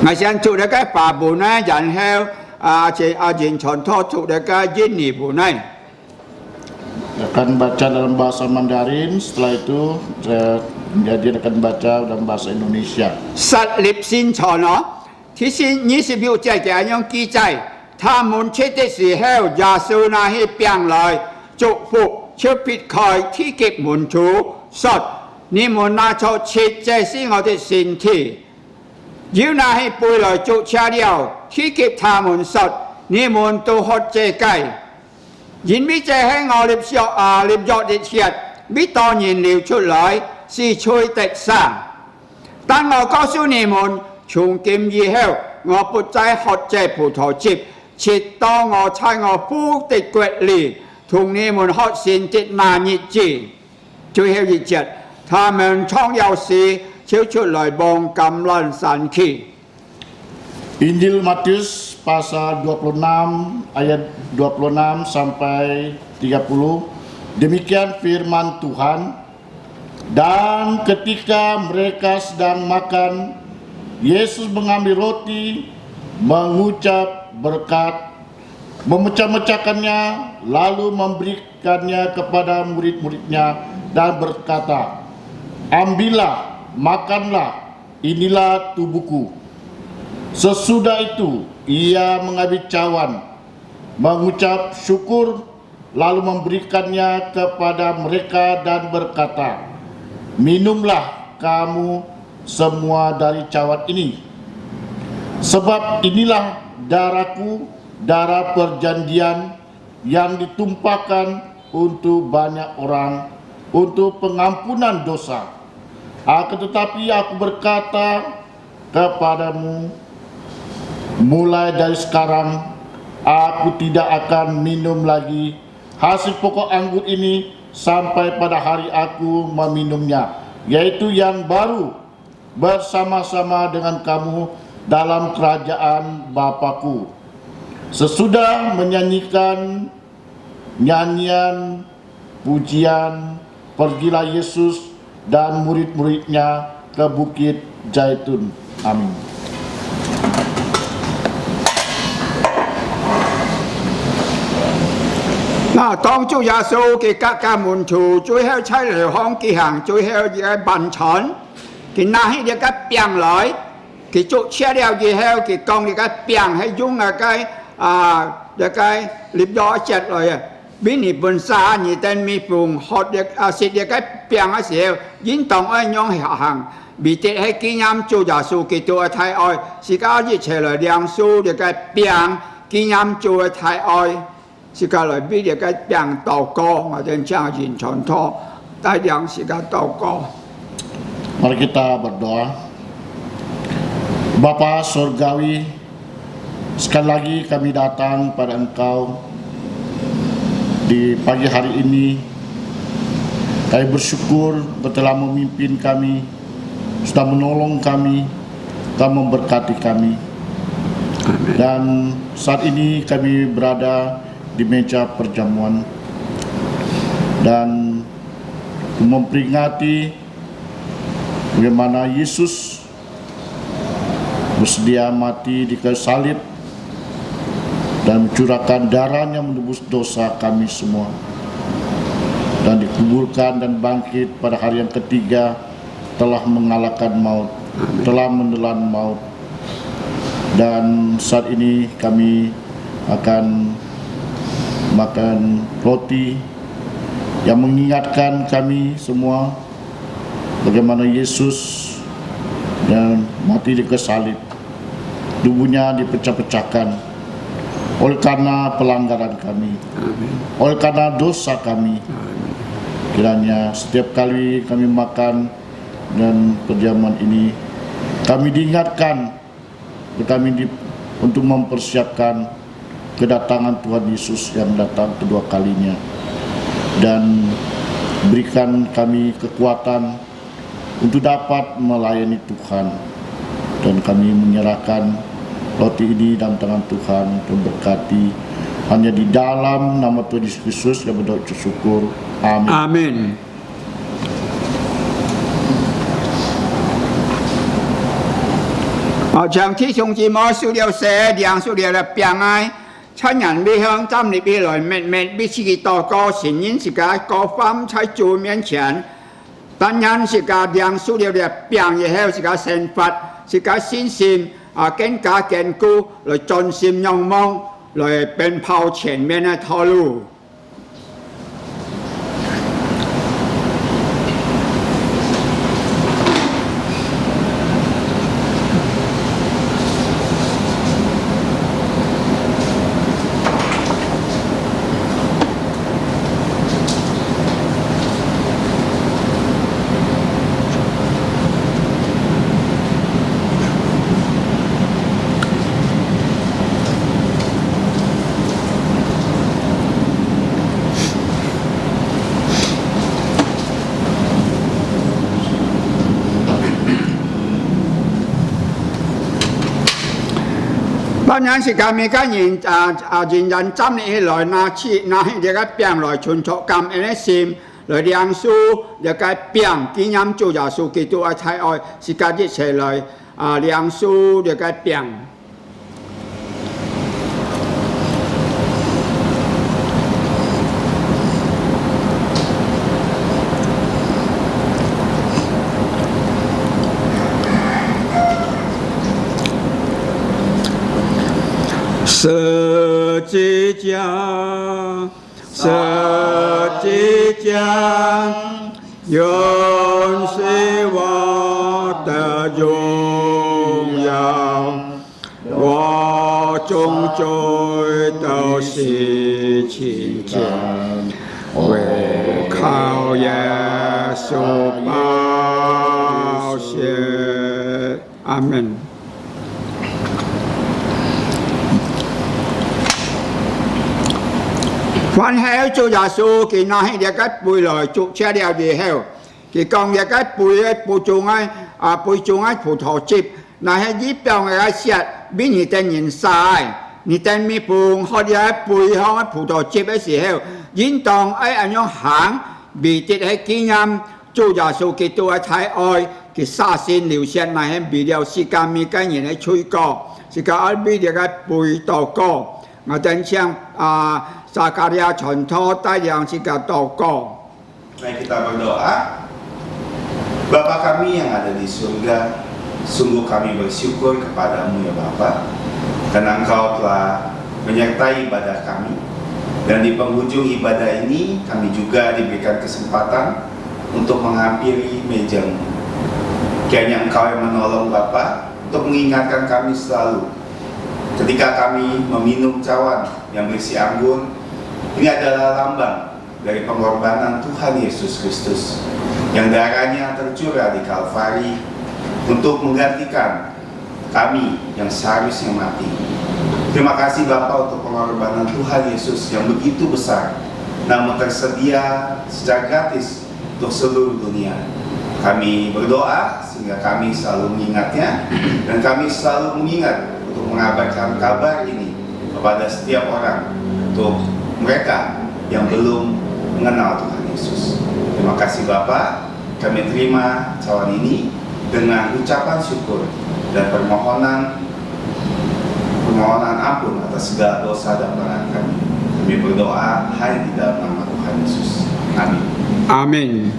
ngày sáng chủ đề cái bà bù này dành theo diện chọn thọ chủ đề cái dinh nỉ bù này Akan baca dalam bahasa Mandarin, setelah itu saya Jadi akan baca dalam bahasa Indonesia. 實列先傳咯，其實26節這樣記載，他們吃的時候，耶穌拿起餅來，祝福，就撇開提給門徒，說：你們拿着吃，這是我的身體。又拿起杯來祝謝了，提給他們說：你們都喝這個，因為這是我立約的血，必當然流出來，是吹的沙。但我告訴你們，從今以後，我不再喝這葡萄汁，直到我在我父的國裏同你們喝新的那日子。最後一節，他們從鑰匙跳出來望橄欖山去。 Injil Matius pasal 26 ayat 26 sampai 30. Demikian firman Tuhan. Dan ketika mereka sedang makan, Yesus mengambil roti, mengucap berkat, memecah-mecahkannya, lalu memberikannya kepada murid-muridnya dan berkata, ambillah, makanlah, inilah tubuhku. Sesudah itu, ia mengambil cawan, mengucap syukur, lalu memberikannya kepada mereka dan berkata, minumlah kamu semua dari cawan ini, sebab inilah darahku, darah perjanjian yang ditumpahkan untuk banyak orang untuk pengampunan dosa. Akan tetapi aku berkata kepadamu, mulai dari sekarang aku tidak akan minum lagi hasil pokok anggur ini sampai pada hari aku meminumnya, yaitu yang baru bersama-sama dengan kamu dalam kerajaan Bapakku. Sesudah menyanyikan nyanyian pujian, pergilah Yesus dan murid-muridnya ke Bukit Zaitun. Amin. Nah, 當主耶穌嘅各門徒最後出嚟向佢行，最後嘅晚餐，佢拿起一個餅來，佢祝謝了以後，佢講一個餅係用一個列咗一隻來啊，俾你本沙你等咪逢學食一個餅嘅時候，應當按樣行，未得係紀念主耶穌基督嘅太愛，是家一齊來兩數一個餅紀念主嘅太愛。 Sekali bila yang toko macam jangan contoh, tak yang sekali toko. Mari kita berdoa. Bapa Surgawi, sekali lagi kami datang pada Engkau di pagi hari ini. Kami bersyukur telah memimpin kami, sudah menolong kami, telah memberkati kami. Amen. Dan saat ini kami berada di meja perjamuan dan memperingati bagaimana Yesus bersedia mati di kayu salib dan mencurahkan darahnya menebus dosa kami semua, dan dikuburkan dan bangkit pada hari yang ketiga, telah mengalahkan maut, telah menelan maut. Dan saat ini kami akan makan roti yang mengingatkan kami semua bagaimana Yesus dan mati di kayu salib, tubuhnya dipecah-pecahkan oleh karena pelanggaran kami, oleh karena dosa kami. Kiranya setiap kali kami makan dan perjamuan ini, kami diingatkan untuk mempersiapkan kedatangan Tuhan Yesus yang datang kedua kalinya, dan berikan kami kekuatan untuk dapat melayani Tuhan. Dan kami menyerahkan roti ini dalam tangan Tuhan dan berkati hanya di dalam nama Tuhan Yesus Kristus yang berdoa syukur. Amin. Amin. Trong thi chúng chỉ mô số liệu xe, điện số liệu là biang ai, chân nhân bị hướng tâm lý bị lỗi mệt bị chỉ tỏ có xin nhân sĩ cái có pháp trái chủ miễn chán, 當然是個兩書了嘅病以後是個成佛，是個信心更加堅固，來盡心仰望，來奔跑前面嘅道路。當然是咁，每個人認真站立起來，拿起這個餅來存着感恩的心，來領受這個餅，紀念主耶穌基督的慈愛，是個一齊來領受這個餅。十字架，十字架，永是我的榮耀，我終罪都是清潔，唯靠耶穌寶血。阿門。凡係主耶穌，佢拿起這個杯來祝謝了以後，佢講這個杯中嘅葡萄汁，那係一병嘅血，俾你哋人晒，你哋咪碰喝這杯香嘅葡萄汁嘅時候，應當按樣行，未得係紀念主耶穌基督嘅慈愛，佢灑身流血，那係為了世界每個人嘅罪過，是個愛俾這個杯禱告。我等想撒加利亞傳道帶領這個禱告。Mari kita berdoa. Bapa kami yang ada di surga, sungguh kami bersyukur kepadamu ya Bapa, karena Engkau telah menyertai ibadah kami. Dan di penghujung ibadah ini kami juga diberikan kesempatan untuk menghampiri meja-Mu. Kiranya Engkau yang menolong Bapa untuk mengingatkan kami selalu ketika kami meminum cawan yang berisi anggur, ini adalah lambang dari pengorbanan Tuhan Yesus Kristus yang darahnya tercurah di Kalvari untuk menggantikan kami yang seharusnya mati. Terima kasih Bapa untuk pengorbanan Tuhan Yesus yang begitu besar, namun tersedia secara gratis untuk seluruh dunia. Kami berdoa sehingga kami selalu mengingatnya, dan kami selalu mengingat untuk mengabarkan kabar ini kepada setiap orang, untuk mereka yang belum mengenal Tuhan Yesus. Terima kasih Bapa, kami terima cawan ini dengan ucapan syukur dan permohonan ampun atas segala dosa dan pelanggaran kami. Kami berdoa hanya di dalam nama Tuhan Yesus. Amin. Amin.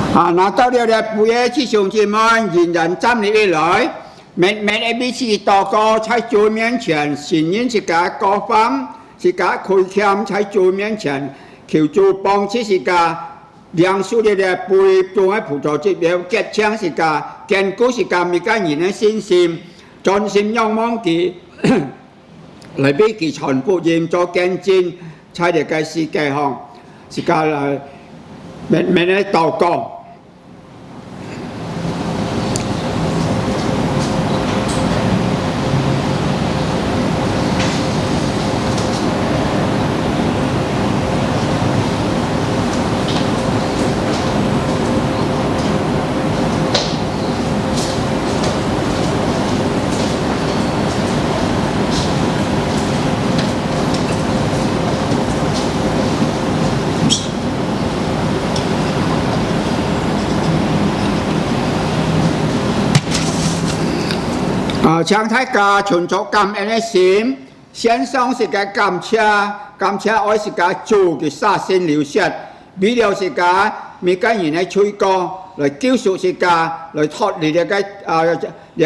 Nói tới điều đẹp vui chị xuống chị mời nhìn nhận trăm lý lợi mẹ ABC tỏ có trái chúa miễn chuyển xin nhân sĩ cả có phẩm sĩ cả khối khiêm trái chúa miễn chuyển khiếu chúa bóng sĩ cả liang su điều đẹp vui chung ấy phụ trò chị biểu kết trang sĩ cả kèn cố sĩ cả mấy cái nhìn ấy xin xìm tròn xìm nhong mong kỳ lại biết kỳ tròn phụ dìm cho kèn chín trái để cái sĩ kè hòng sĩ cả là mẹ ấy tỏ có. Trang thái ca chuẩn cho cảm ơn xin 献上是个感谢爱是个主嘅杀身流血，为了是个每个人嘅吹歌来救赎是个来脱离呢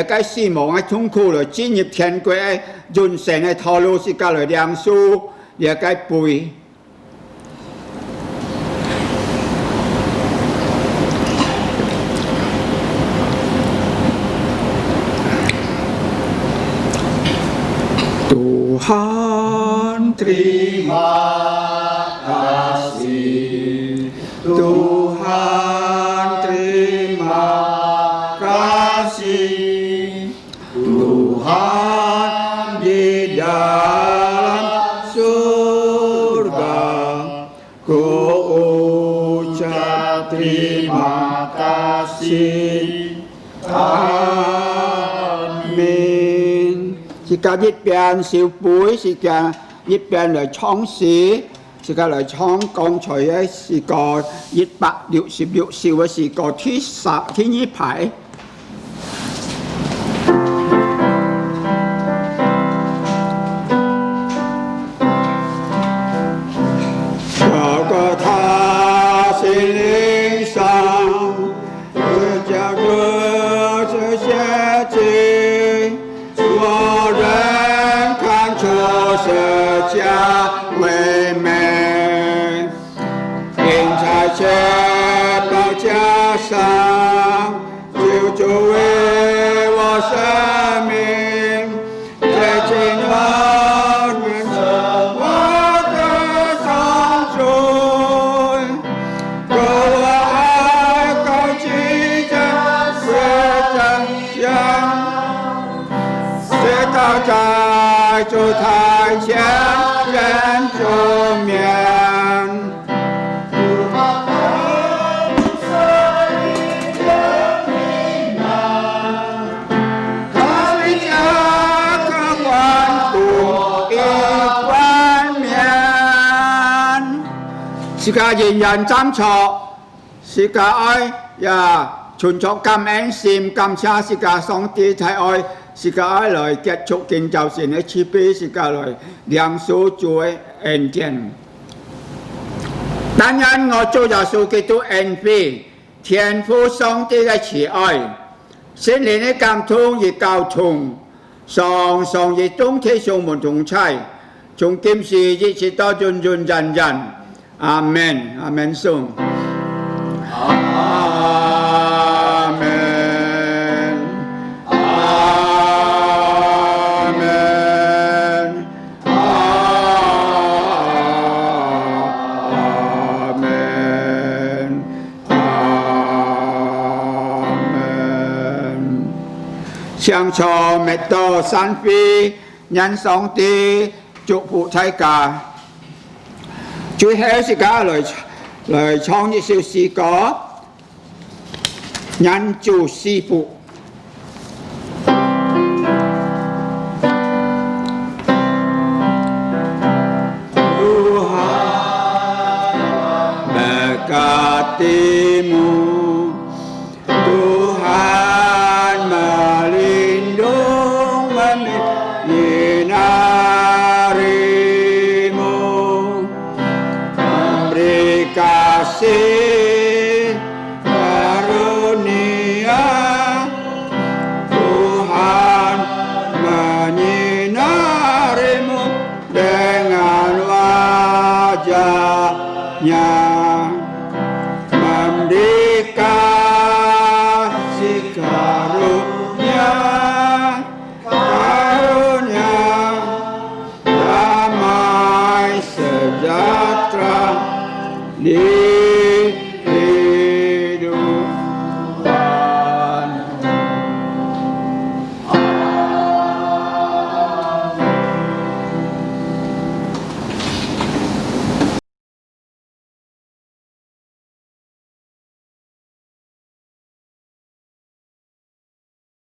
個死亡嘅痛苦，來進入天國嘅人生嘅道路是個來亮出呢個背。Tuhan terima kasih, Tuhan terima kasih, Tuhan di dalam surga, ku ucap terima kasih. Amin. Chỉ có viết bên siêu bối, chỉ có viết bên là chóng xí, chỉ có là chóng con trời ấy, chỉ có viết bạc điệu siêu ấy, chỉ có thi nhí phải. Có tha xin linh sang, tôi cha đưa cho cha chi. Cha về mẹ in cha chết bao cha sang chiều chủ về vào生命在今晚愿我的长存够我爱够记着是真相直到在主台前人正面，他是家可万古一冠冕，是個仍然站錯，是個愛呀，存着感恩心，感謝是個上帝太愛。是個愛來結束建造神嘅慈悲，是個來亮出主嘅恩典。但願我主耶穌基督恩惠、天父上帝嘅慈愛、聖靈嘅感動與交通，常常與眾弟兄們同在，從今時一直到永永遠遠。阿門，阿門頌。相處密道山飛，人上帝祝福大家。最後是個來唱一首詩歌，人主師父。Tuhan berkatimu, Tuhan menyinarimu, memberi kasih karunia. Tuhan menyinarimu dengan wajah-Nya, memberi kasih karunia, damai sejahtera di